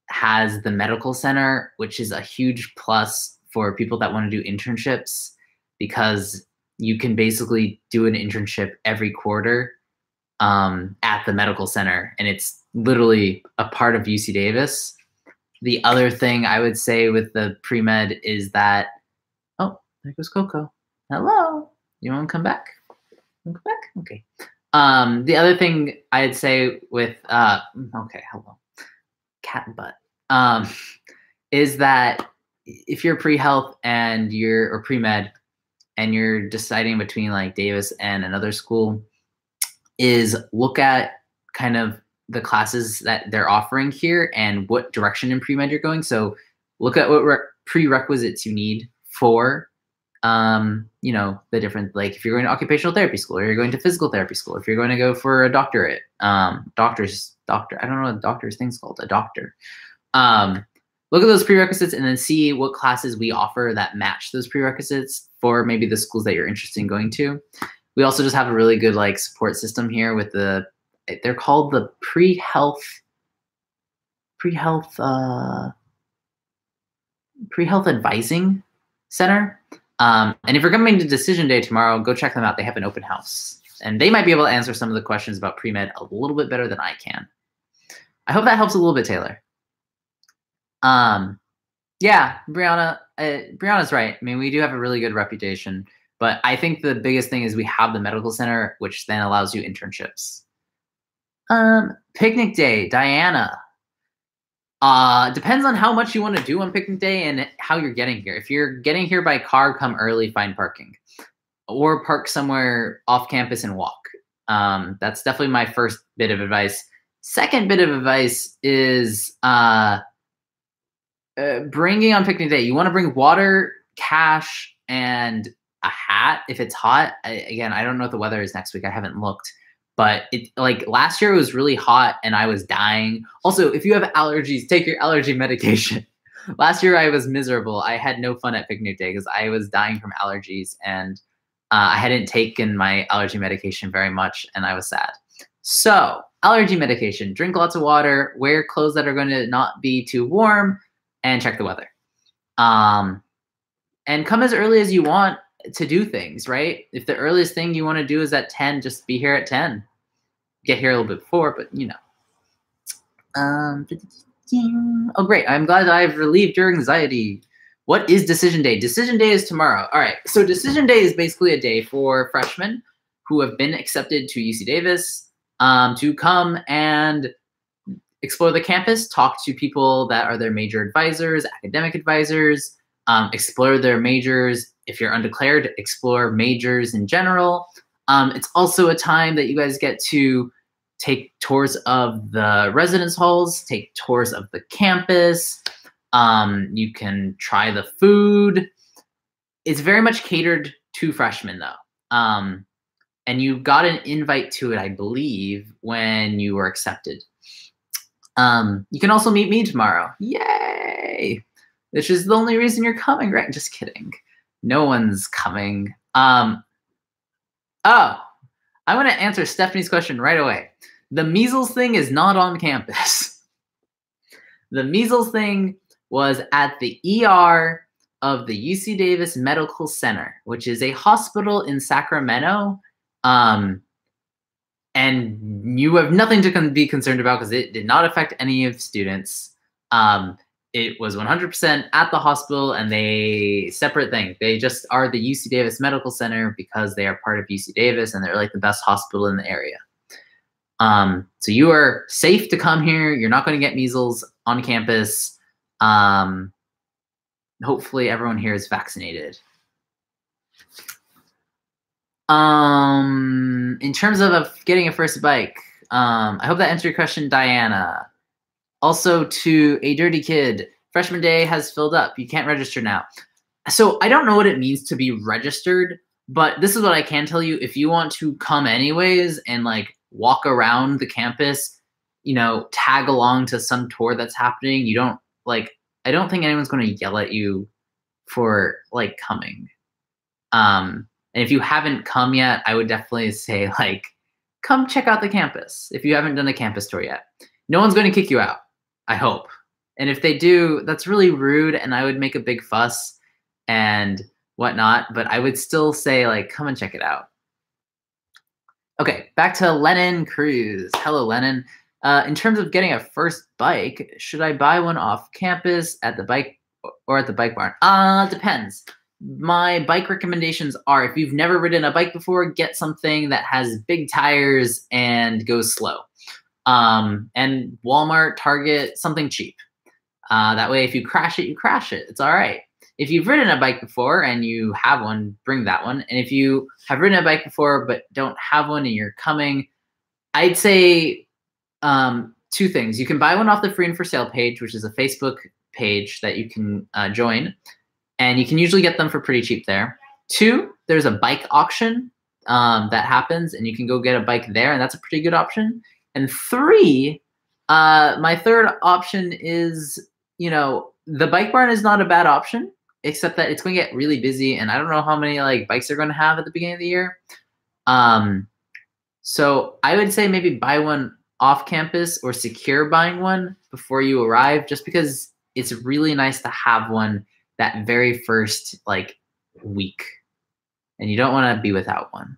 has the medical center, which is a huge plus for people that want to do internships, because you can basically do an internship every quarter at the medical center, and it's literally a part of UC Davis. The other thing I would say with the pre-med is that, oh, there goes Coco. Hello, you want to come back? Come back? Okay. The other thing I'd say with, okay, hello, cat butt, is that if you're pre-health and or pre-med and you're deciding between like Davis and another school, is look at kind of the classes that they're offering here and what direction in pre-med you're going. So look at what prerequisites you need for, the different, like if you're going to occupational therapy school, or you're going to physical therapy school, if you're going to go for a doctorate, I don't know what doctor's thing's called, a doctor. Look at those prerequisites and then see what classes we offer that match those prerequisites for maybe the schools that you're interested in going to. We also just have a really good like support system here with they're called the pre-health advising center. And if you're coming to Decision Day tomorrow, go check them out. They have an open house, and they might be able to answer some of the questions about pre-med a little bit better than I can. I hope that helps a little bit, Taylor. Yeah, Brianna's right. I mean, we do have a really good reputation, but I think the biggest thing is we have the medical center, which then allows you internships. Picnic day, Diana. Depends on how much you want to do on picnic day and how you're getting here. If you're getting here by car, come early, find parking, or park somewhere off campus and walk. That's definitely my first bit of advice. Second bit of advice is bringing on picnic day. You want to bring water, cash, and a hat if it's hot. Again, I don't know what the weather is next week. I haven't looked. But like last year it was really hot and I was dying. Also, if you have allergies, take your allergy medication. Last year I was miserable. I had no fun at picnic day because I was dying from allergies, and I hadn't taken my allergy medication very much, and I was sad. So allergy medication, drink lots of water, wear clothes that are going to not be too warm, and check the weather. And come as early as you want to do things, right? If the earliest thing you want to do is at 10, just be here at 10. Get here a little bit before, but you know. Oh, great. I'm glad I've relieved your anxiety. What is Decision Day? Decision Day is tomorrow. All right. So Decision Day is basically a day for freshmen who have been accepted to UC Davis to come and explore the campus, talk to people that are their major advisors, academic advisors, explore their majors. If you're undeclared, explore majors in general. It's also a time that you guys get to take tours of the residence halls, take tours of the campus. You can try the food. It's very much catered to freshmen, though. And you got an invite to it, I believe, when you were accepted. You can also meet me tomorrow. Yay! Which is the only reason you're coming, right? Just kidding. No one's coming. Oh, I want to answer Stephanie's question right away. The measles thing is not on campus. The measles thing was at the ER of the UC Davis Medical Center, which is a hospital in Sacramento. And you have nothing to be concerned about because it did not affect any of students. It was 100% at the hospital, and separate thing. They just are the UC Davis Medical Center because they are part of UC Davis, and they're like the best hospital in the area. So you are safe to come here. You're not going to get measles on campus. Hopefully everyone here is vaccinated. In terms of getting a first bike, I hope that answered your question, Diana. Also, to a dirty kid, freshman day has filled up. You can't register now. So I don't know what it means to be registered, but this is what I can tell you. If you want to come anyways and like walk around the campus, you know, tag along to some tour that's happening, you don't like, I don't think anyone's going to yell at you for like coming. And if you haven't come yet, I would definitely say like, come check out the campus if you haven't done a campus tour yet. No one's going to kick you out, I hope. And if they do, that's really rude and I would make a big fuss and whatnot, but I would still say like, come and check it out. Okay, back to Lennon Cruz. Hello, Lennon. In terms of getting a first bike, should I buy one off campus at the bike or at the bike barn? Depends. My bike recommendations are, if you've never ridden a bike before, get something that has big tires and goes slow. And Walmart, Target, something cheap. That way, if you crash it, you crash it. It's all right. If you've ridden a bike before and you have one, bring that one. And if you have ridden a bike before but don't have one and you're coming, I'd say two things. You can buy one off the Free and for Sale page, which is a Facebook page that you can join. And you can usually get them for pretty cheap there. 2, there's a bike auction that happens, and you can go get a bike there, and that's a pretty good option. And 3, my third option is, you know, the bike barn is not a bad option, except that it's going to get really busy, and I don't know how many like bikes they're going to have at the beginning of the year. So I would say maybe buy one off campus or secure buying one before you arrive, just because it's really nice to have one that very first like week, and you don't want to be without one.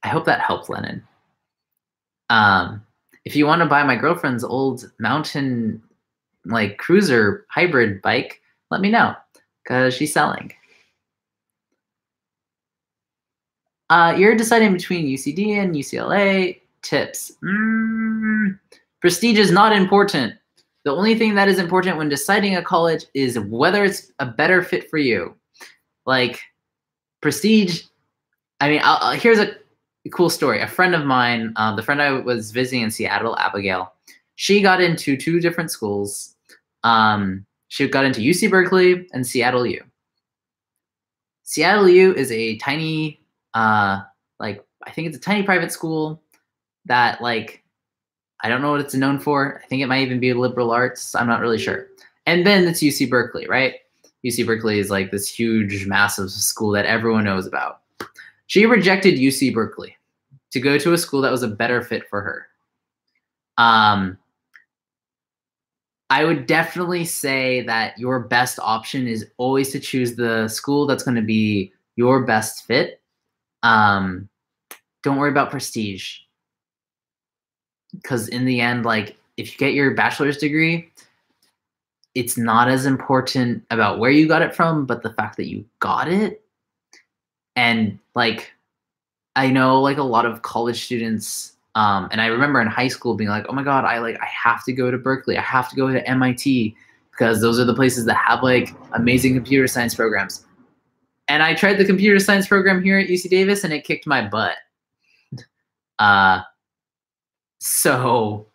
I hope that helped, Lennon. If you want to buy my girlfriend's old mountain like cruiser hybrid bike, let me know because she's selling. You're deciding between UCD and UCLA. Tips. Prestige is not important. The only thing that is important when deciding a college is whether it's a better fit for you. Like prestige, I mean, here's a cool story. A friend of mine, the friend I was visiting in Seattle, Abigail, she got into 2 different schools. She got into UC Berkeley and Seattle U. Seattle U is a tiny, like, I think it's a tiny private school that like, I don't know what it's known for. I think it might even be liberal arts. I'm not really sure. And then it's UC Berkeley, right? UC Berkeley is like this huge, massive school that everyone knows about. She rejected UC Berkeley to go to a school that was a better fit for her. I would definitely say that your best option is always to choose the school that's going to be your best fit. Don't worry about prestige. Because in the end, like, if you get your bachelor's degree, it's not as important about where you got it from, but the fact that you got it. And like, I know like a lot of college students, and I remember in high school being like, oh my God, I have to go to Berkeley. I have to go to MIT because those are the places that have like amazing computer science programs. And I tried the computer science program here at UC Davis and it kicked my butt. So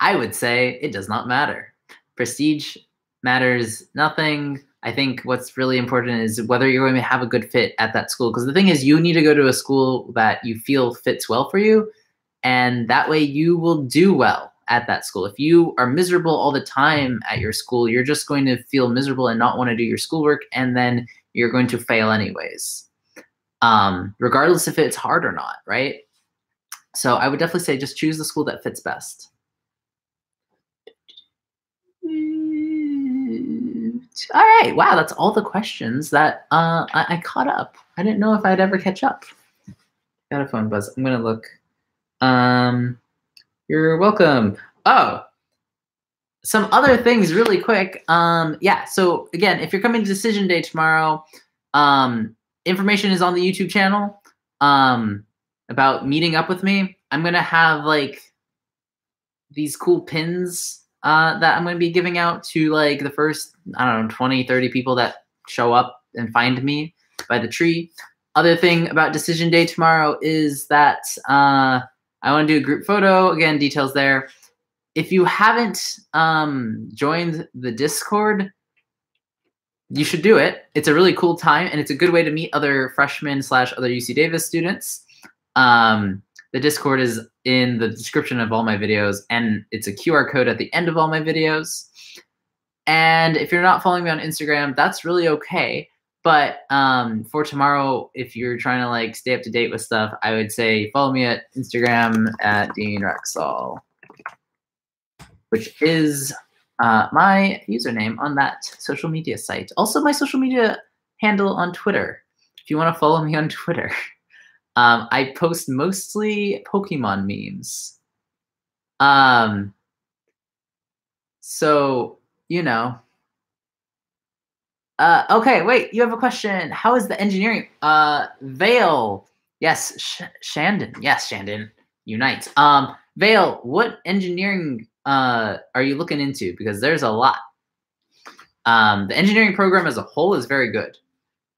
I would say it does not matter. Prestige matters nothing. I think what's really important is whether you're going to have a good fit at that school. Because the thing is, you need to go to a school that you feel fits well for you. And that way you will do well at that school. If you are miserable all the time at your school, you're just going to feel miserable and not want to do your schoolwork. And then you're going to fail anyways, regardless if it's hard or not, right? So I would definitely say just choose the school that fits best. All right. Wow, that's all the questions that I caught up. I didn't know if I'd ever catch up. Got a phone buzz. I'm going to look. You're welcome. Oh, some other things really quick. Yeah, so again, if you're coming to Decision Day tomorrow, information is on the YouTube channel about meeting up with me. I'm going to have like these cool pins that I'm going to be giving out to like the first, I don't know, 20, 30 people that show up and find me by the tree. Other thing about Decision Day tomorrow is that I want to do a group photo. Again, details there. if you haven't joined the Discord, you should do it. It's a really cool time, and it's a good way to meet other freshmen / other UC Davis students. The Discord is in the description of all my videos, and it's a QR code at the end of all my videos. And if you're not following me on Instagram, that's really okay. But for tomorrow, if you're trying to like stay up to date with stuff, I would say follow me at Instagram at Dean Rexall, which is my username on that social media site. Also, my social media handle on Twitter, if you want to follow me on Twitter. I post mostly Pokemon memes. So, you know. Okay, wait, you have a question. How is the engineering? Vale. Yes, Shandon. Yes, Shandon. Unite. Vale, what engineering are you looking into? Because there's a lot. The engineering program as a whole is very good.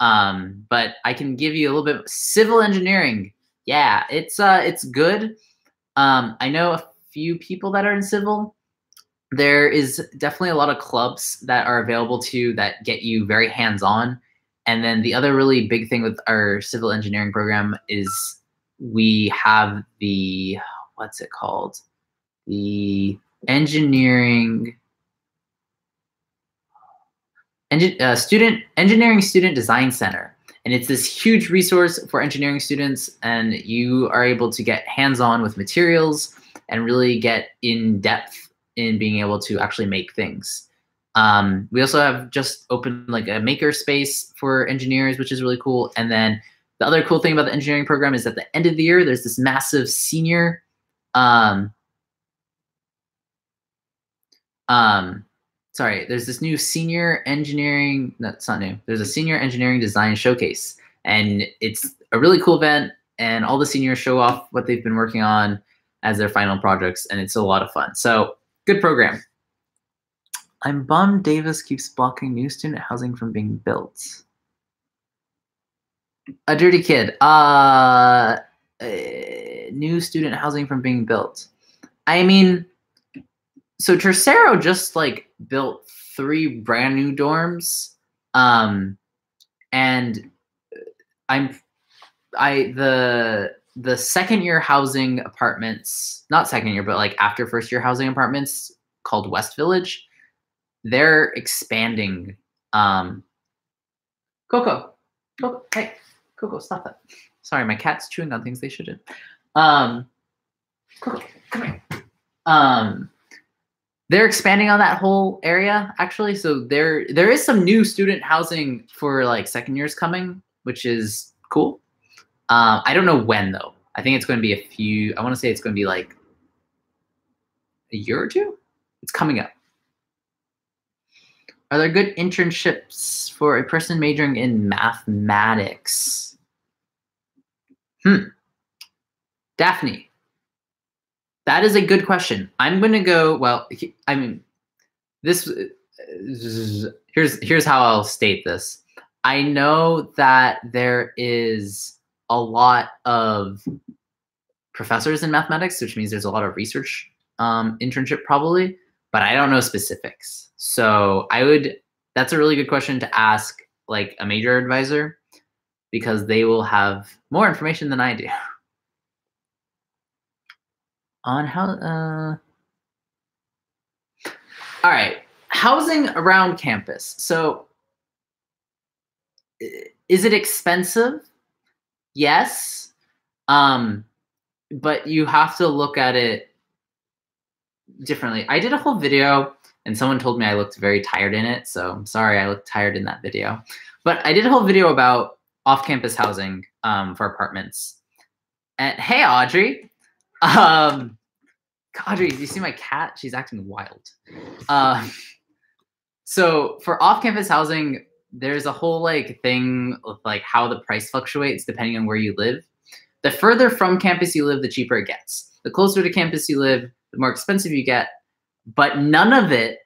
But I can give you a little bit of civil engineering. Yeah, it's good. I know a few people that are in civil. There is definitely a lot of clubs that are available to that get you very hands-on. And then the other really big thing with our civil engineering program is we have the, what's it called? The engineering student design center. And it's this huge resource for engineering students, and you are able to get hands-on with materials and really get in depth in being able to actually make things. We also have just opened like a maker space for engineers, which is really cool. And then the other cool thing about the engineering program is at the end of the year, there's this massive senior, there's this new senior engineering, no, it's not new. There's a senior engineering design showcase, and it's a really cool event, and all the seniors show off what they've been working on as their final projects, and it's a lot of fun. So good program. I'm bummed Davis keeps blocking new student housing from being built. A dirty kid. New student housing from being built. I mean, so Tercero just like built 3 brand new dorms, and the second year housing apartments, not second year, but like after first year housing apartments called West Village, they're expanding. Coco, hey, Coco, stop that. Sorry, my cat's chewing on things they shouldn't. Coco, come here. They're expanding on that whole area, actually. So there is some new student housing for like second years coming, which is cool. I don't know when though. I think it's going to be a few. I want to say it's going to be like a year or two. It's coming up. Are there good internships for a person majoring in mathematics? Daphne, that is a good question. I'm going to go. Well, I mean, this. Here's how I'll state this. I know that there is a lot of professors in mathematics, which means there's a lot of research internship probably, but I don't know specifics. So that's a really good question to ask like a major advisor, because they will have more information than I do on how, all right, housing around campus. So is it expensive? Yes. But you have to look at it differently. I did a whole video and someone told me I looked very tired in it. So I'm sorry I looked tired in that video. But I did a whole video about off-campus housing for apartments. And hey, Audrey. Audrey, do you see my cat? She's acting wild. So for off-campus housing, there's a whole like thing with like how the price fluctuates depending on where you live. The further from campus you live, the cheaper it gets. The closer to campus you live, the more expensive you get. But none of it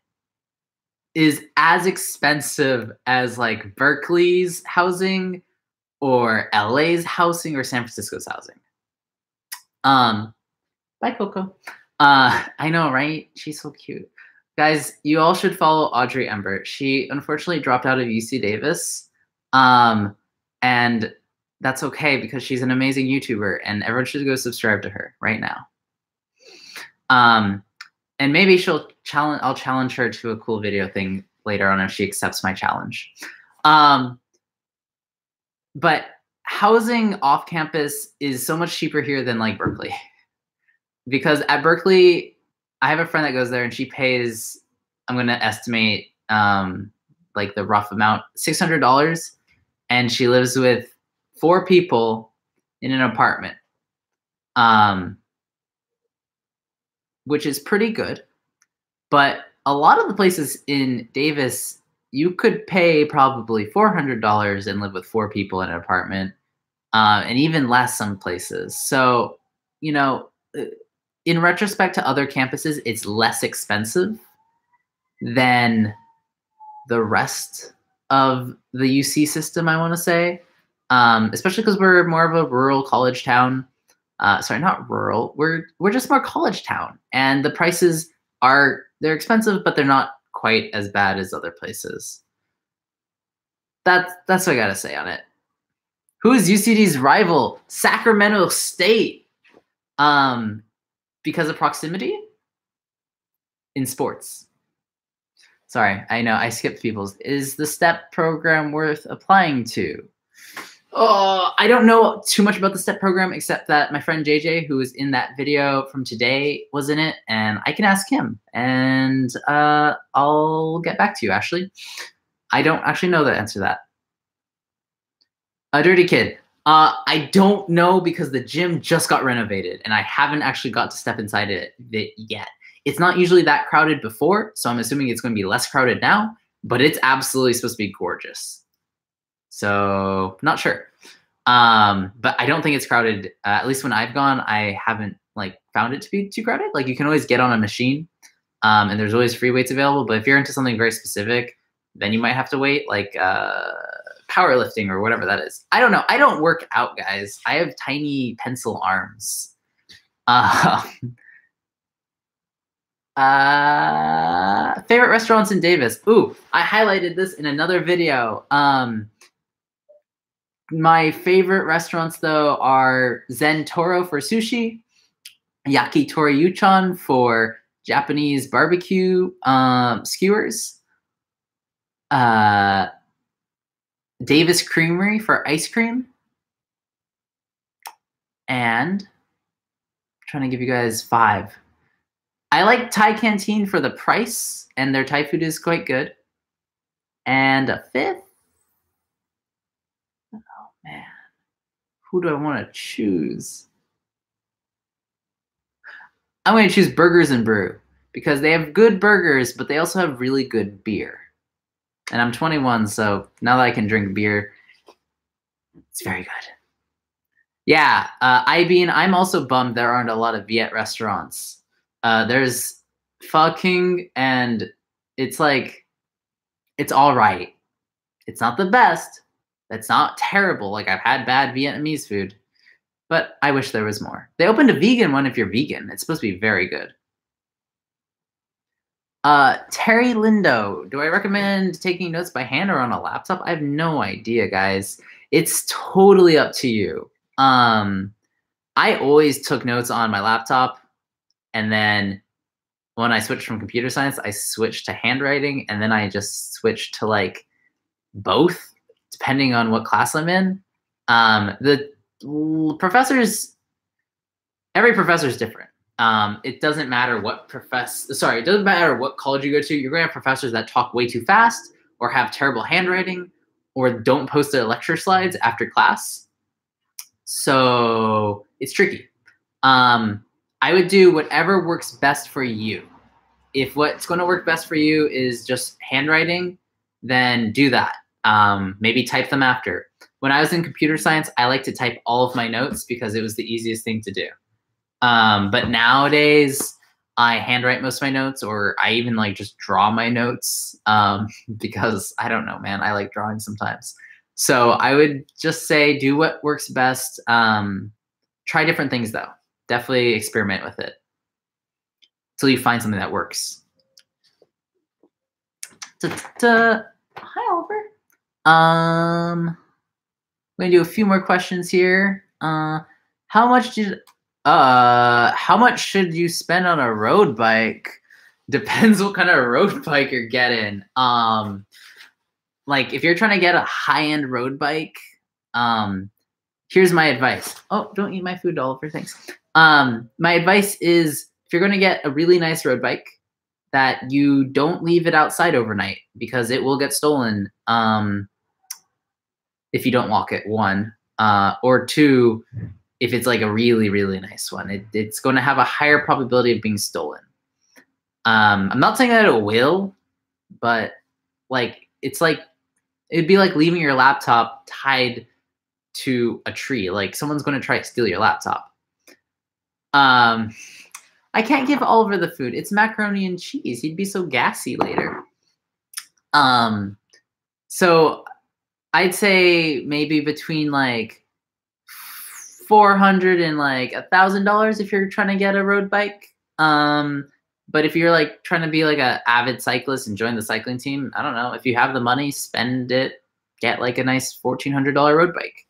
is as expensive as like Berkeley's housing or LA's housing or San Francisco's housing. Bye, Coco. I know, right? She's so cute. Guys, you all should follow Audrey Ember. She unfortunately dropped out of UC Davis. And that's okay because she's an amazing YouTuber and everyone should go subscribe to her right now. And maybe I'll challenge her to a cool video thing later on if she accepts my challenge. But housing off campus is so much cheaper here than like Berkeley. Because at Berkeley, I have a friend that goes there and she pays, I'm going to estimate like the rough amount, $600. And she lives with 4 people in an apartment, which is pretty good. But a lot of the places in Davis, you could pay probably $400 and live with 4 people in an apartment, and even less some places. So, you know, in retrospect to other campuses, it's less expensive than the rest of the UC system, I want to say, especially because we're more of a rural college town. Sorry, not rural. We're just more college town, and the prices they're expensive, but they're not quite as bad as other places. That's what I gotta say on it. Who's UCD's rival? Sacramento State. Because of proximity in sports. Sorry, I know I skipped people's. Is the STEP program worth applying to? Oh, I don't know too much about the STEP program except that my friend JJ, who was in that video from today, was in it, and I can ask him, and I'll get back to you, Ashley. I don't actually know the answer to that. A dirty kid. I don't know because the gym just got renovated, and I haven't actually got to step inside it yet. It's not usually that crowded before, so I'm assuming it's going to be less crowded now, but it's absolutely supposed to be gorgeous. So not sure. But I don't think it's crowded. At least when I've gone, I haven't like found it to be too crowded. Like you can always get on a machine, and there's always free weights available. But if you're into something very specific, then you might have to wait, like powerlifting or whatever that is. I don't know. I don't work out, guys. I have tiny pencil arms. Favorite restaurants in Davis. Ooh, I highlighted this in another video. My favorite restaurants, though, are Zen Toro for sushi, Yakitori Yuchan for Japanese barbecue skewers, Davis Creamery for ice cream, and I'm trying to give you guys 5. I like Thai Canteen for the price, and their Thai food is quite good. And a 5th, oh man, who do I want to choose? I'm going to choose Burgers and Brew because they have good burgers, but they also have really good beer. And I'm 21, so now that I can drink beer, it's very good. Yeah, I'm also bummed there aren't a lot of Viet restaurants. There's fucking, and it's like, it's all right. It's not the best. It's not terrible. Like I've had bad Vietnamese food, but I wish there was more. They opened a vegan one if you're vegan. It's supposed to be very good. Terry Lindo, do I recommend taking notes by hand or on a laptop? I have no idea, guys. It's totally up to you. I always took notes on my laptop, and then when I switched from computer science, I switched to handwriting, and then I just switched to like both, depending on what class I'm in. The professors, every professor is different. It doesn't matter what it doesn't matter what college you go to. You're going to have professors that talk way too fast, or have terrible handwriting, or don't post their lecture slides after class. So it's tricky. I would do whatever works best for you. If what's going to work best for you is just handwriting, then do that. Maybe type them after. When I was in computer science, I like to type all of my notes because it was the easiest thing to do. But nowadays, I handwrite most of my notes, or I even like just draw my notes because I don't know, man. I like drawing sometimes. So I would just say do what works best. Try different things, though. Definitely experiment with it. until you find something that works. Hi, Oliver. I'm gonna do a few more questions here. How much should you spend on a road bike? Depends what kind of road bike you're getting. Like if you're trying to get a high-end road bike, here's my advice. Oh, don't eat my food, Oliver. Thanks. My advice is if you're going to get a really nice road bike, that you don't leave it outside overnight because it will get stolen if you don't walk it, one. Or two, if it's like a really, really nice one. It's going to have a higher probability of being stolen. I'm not saying that it will, but like it'd be like leaving your laptop tied to a tree. Like someone's going to try to steal your laptop. I can't give Oliver the food. It's macaroni and cheese. He'd be so gassy later. So I'd say maybe between like $400 and like $1,000 if you're trying to get a road bike. But if you're like trying to be like an avid cyclist and join the cycling team, I don't know. If you have the money, spend it. Get like a nice $1,400 road bike.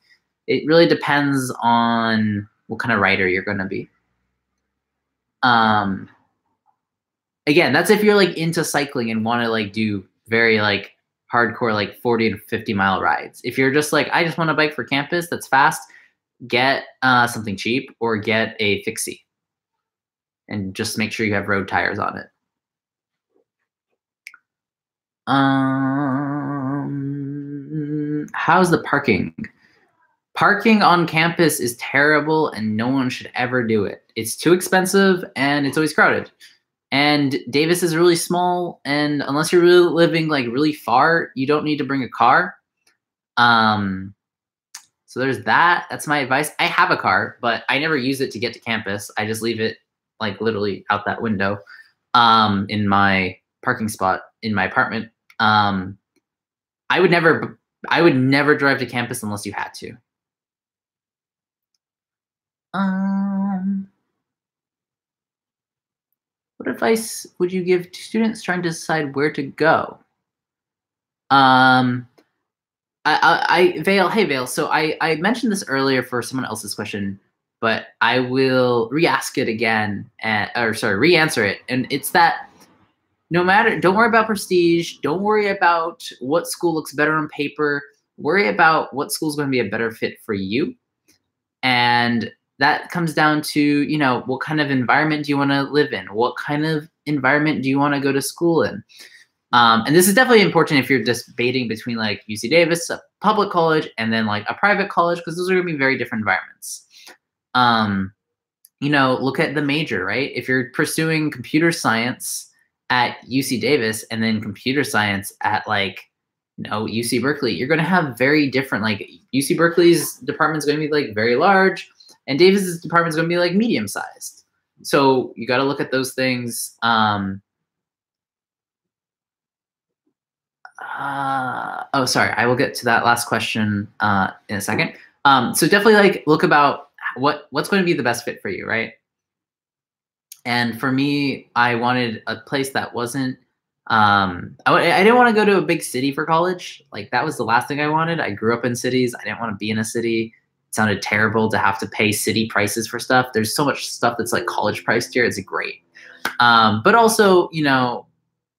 It really depends on what kind of rider you're going to be. Again, that's if you're like into cycling and want to like do very like hardcore like 40 to 50 mile rides. If you're just like, I just want a bike for campus that's fast, get something cheap or get a fixie. And just make sure you have road tires on it. How's the parking? Parking on campus is terrible and no one should ever do it. It's too expensive and it's always crowded. And Davis is really small, and unless you're really living like really far, you don't need to bring a car. So there's that. That's my advice. I have a car, but I never use it to get to campus. I just leave it like literally out that window in my parking spot in my apartment. I would never drive to campus unless you had to. What advice would you give to students trying to decide where to go? Vale, hey Vale. So I mentioned this earlier for someone else's question, but I will re-ask it again, re-answer it. And it's that don't worry about prestige. Don't worry about what school looks better on paper. Worry about what school's going to be a better fit for you. And that comes down to, what kind of environment do you want to live in? What kind of environment do you want to go to school in? And this is definitely important if you're debating between like UC Davis, a public college, and then like a private college, because those are going to be very different environments. Look at the major, right? If you're pursuing computer science at UC Davis and then computer science at like, UC Berkeley, you're going to have very different, like UC Berkeley's department is going to be like very large and Davis's department is going to be like medium sized. So you got to look at those things. Sorry. I will get to that last question in a second. So definitely like look about what's going to be the best fit for you, right? And for me, I wanted a place that wasn't, I didn't want to go to a big city for college. Like that was the last thing I wanted. I grew up in cities. I didn't want to be in a city. It sounded terrible to have to pay city prices for stuff. There's so much stuff that's like college priced here. It's great. But also,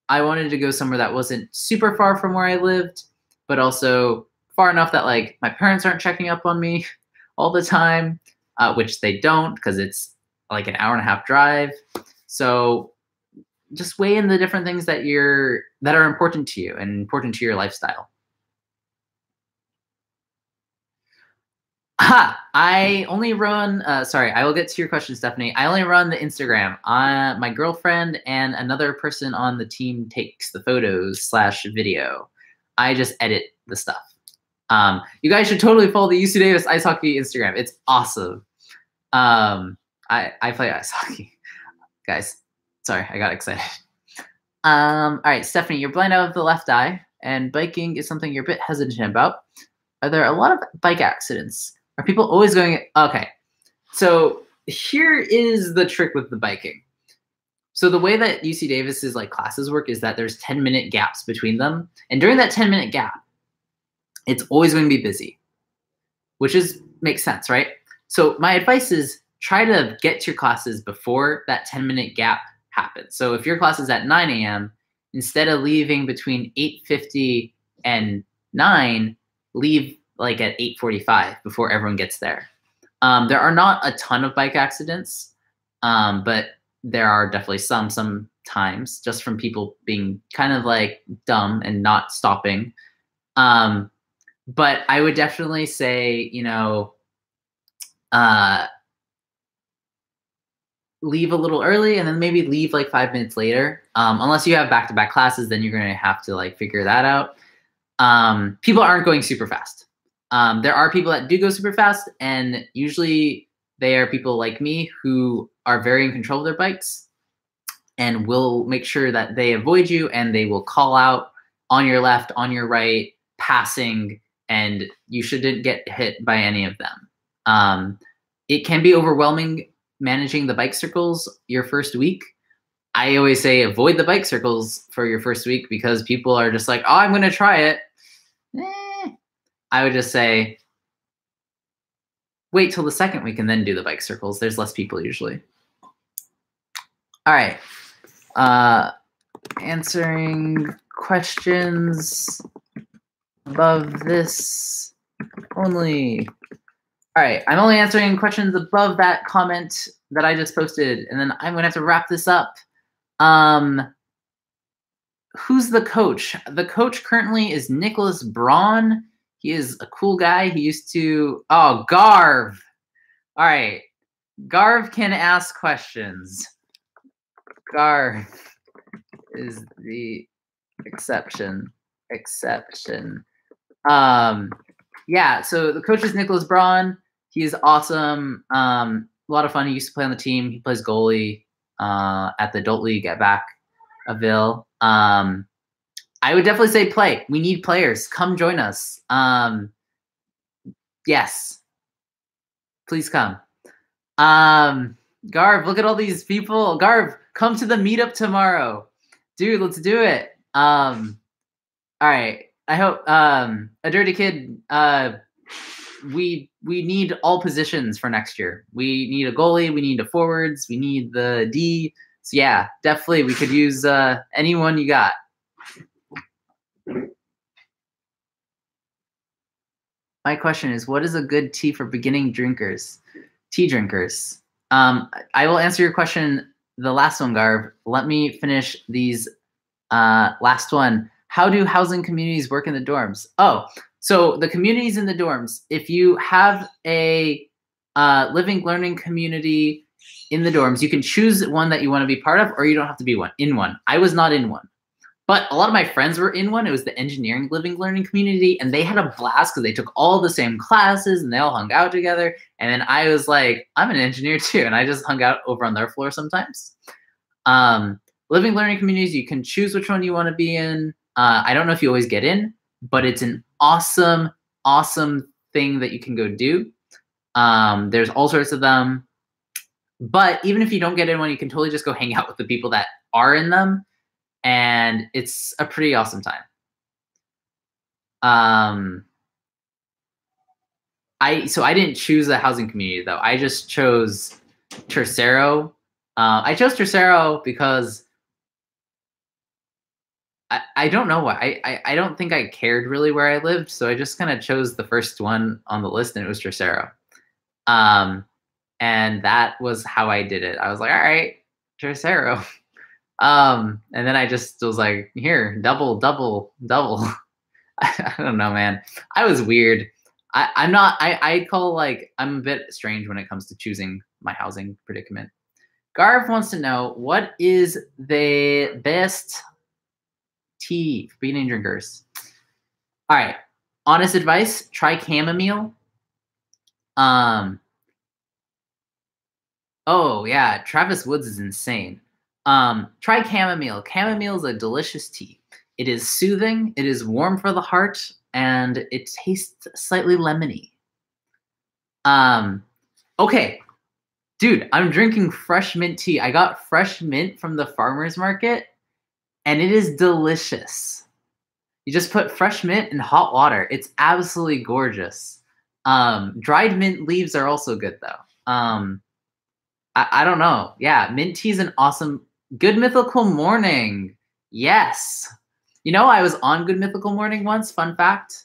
I wanted to go somewhere that wasn't super far from where I lived, but also far enough that like my parents aren't checking up on me all the time, which they don't because it's like an hour and a half drive. So just weigh in the different things that are important to you and important to your lifestyle. I only run, sorry, I will get to your question, Stephanie. I only run the Instagram. My girlfriend and another person on the team takes the photos / video. I just edit the stuff. You guys should totally follow the UC Davis Ice Hockey Instagram. It's awesome. I play ice hockey. Guys, sorry, I got excited. All right, Stephanie, you're blind out of the left eye, and biking is something you're a bit hesitant about. Are there a lot of bike accidents? Are people always going? Okay, so here is the trick with the biking. So the way that UC Davis's like classes work is that there's 10-minute gaps between them. And during that 10-minute gap, it's always going to be busy, which makes sense, right? So my advice is try to get to your classes before that 10-minute gap happens. So if your class is at 9 a.m., instead of leaving between 8:50 and 9, leave like at 8:45 before everyone gets there. There are not a ton of bike accidents, but there are definitely sometimes just from people being kind of like dumb and not stopping. But I would definitely say, leave a little early and then maybe leave like 5 minutes later. Unless you have back-to-back classes, then you're going to have to like figure that out. People aren't going super fast. There are people that do go super fast, and usually they are people like me who are very in control of their bikes and will make sure that they avoid you, and they will call out on your left, on your right, passing, and you shouldn't get hit by any of them. It can be overwhelming managing the bike circles your first week. I always say avoid the bike circles for your first week because people are just like, oh, I'm going to try it. I would just say, wait till the second week and then do the bike circles. There's less people usually. All right. Answering questions above this only. All right, I'm only answering questions above that comment that I just posted, and then I'm gonna have to wrap this up. Who's the coach? The coach currently is Nicholas Braun. He is a cool guy. He used to, Garv. All right, Garv can ask questions. Garv is the exception. Yeah, so the coach is Nicholas Braun. He is awesome. A lot of fun. He used to play on the team. He plays goalie at the adult league at Backville. I would definitely say play. We need players. Come join us. Yes. Please come. Garv, look at all these people. Garv, come to the meetup tomorrow. Dude, let's do it. All right. I hope a dirty kid, we need all positions for next year. We need a goalie, we need a forwards, we need the D. So yeah, definitely we could use anyone you got. My question is, what is a good tea for beginning drinkers? Tea drinkers. I will answer your question, the last one, Garv. Let me finish these last one. How do housing communities work in the dorms? Oh, so the communities in the dorms, if you have a living learning community in the dorms, you can choose one that you want to be part of, or you don't have to be in one. I was not in one, but a lot of my friends were in one. It was the engineering living learning community, and they had a blast because they took all the same classes and they all hung out together. And then I was like, I'm an engineer too, and I just hung out over on their floor sometimes. Living learning communities, you can choose which one you want to be in. I don't know if you always get in, but it's an awesome, awesome thing that you can go do. There's all sorts of them. But even if you don't get in one, you can totally just go hang out with the people that are in them. And it's a pretty awesome time. I didn't choose a housing community, though. I just chose Tercero. I chose Tercero because I don't know why. I don't think I cared really where I lived, so I just kind of chose the first one on the list, and it was Tercero. And that was how I did it. I was like, all right, Tercero. And then I just was like, here, double. I don't know, man. I was weird. I'm a bit strange when it comes to choosing my housing predicament. Garv wants to know, what is the best tea for beginning drinkers? All right, honest advice, try chamomile. Oh yeah, Travis Woods is insane. Try chamomile. Chamomile is a delicious tea. It is soothing, it is warm for the heart, and it tastes slightly lemony. Okay, Dude, I'm drinking fresh mint tea. I got fresh mint from the farmer's market, and it is delicious. You just put fresh mint in hot water. It's absolutely gorgeous. Dried mint leaves are also good, though. I don't know. Yeah, mint tea is an awesome... Good Mythical Morning. Yes. You know, I was on Good Mythical Morning once. Fun fact.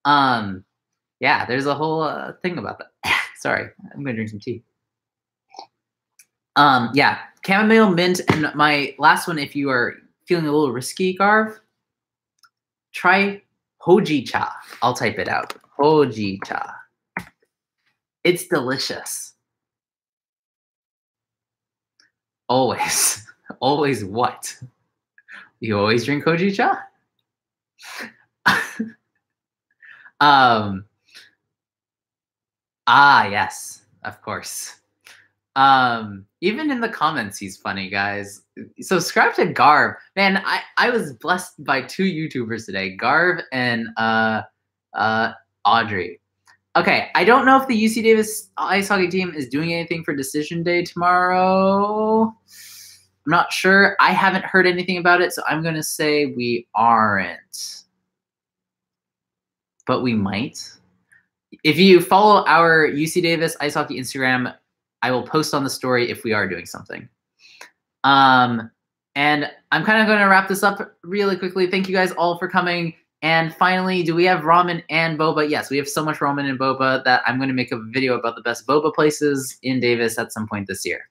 Yeah, there's a whole thing about that. Sorry, I'm gonna drink some tea. Yeah, chamomile, mint, and my last one, if you are feeling a little risky, Garv, try hoji cha. I'll type it out. Hoji cha. It's delicious. Always. Always what? You always drink hoji cha? Yes, of course. Even in the comments, he's funny, guys. Subscribe to Garv. Man, I was blessed by 2 YouTubers today, Garv and Audrey. Okay, I don't know if the UC Davis ice hockey team is doing anything for Decision Day tomorrow. I'm not sure. I haven't heard anything about it, so I'm going to say we aren't. But we might. If you follow our UC Davis ice hockey Instagram, I will post on the story if we are doing something. And I'm kind of going to wrap this up really quickly. Thank you guys all for coming. And finally, do we have ramen and boba? Yes, we have so much ramen and boba that I'm going to make a video about the best boba places in Davis at some point this year.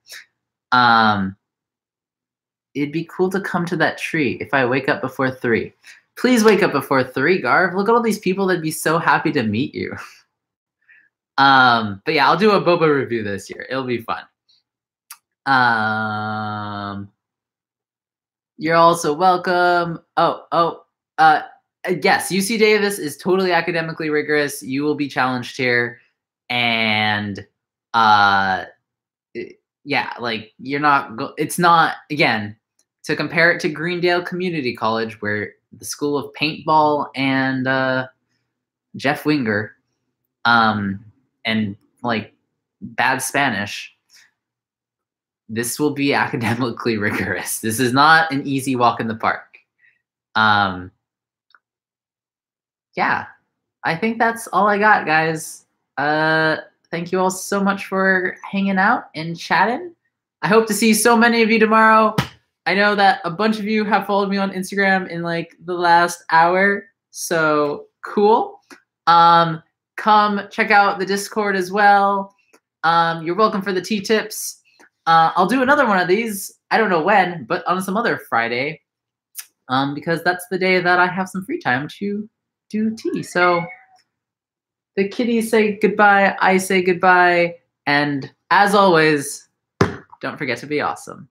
It'd be cool to come to that tree if I wake up before 3. Please wake up before 3, Garv. Look at all these people that'd be so happy to meet you. But yeah, I'll do a boba review this year. It'll be fun. You're also welcome. Yes, UC Davis is totally academically rigorous. You will be challenged here. And yeah, like you're not, it's not, again, to compare it to Greendale Community College, where the School of Paintball and Jeff Winger, and like bad Spanish, this will be academically rigorous. This is not an easy walk in the park. Yeah, I think that's all I got, guys. Thank you all so much for hanging out and chatting. I hope to see so many of you tomorrow. I know that a bunch of you have followed me on Instagram in like the last hour, so cool. Come check out the Discord as well. You're welcome for the tea tips. I'll do another one of these. I don't know when, but on some other Friday, because that's the day that I have some free time to do tea. So the kitties say goodbye, I say goodbye, and as always, don't forget to be awesome.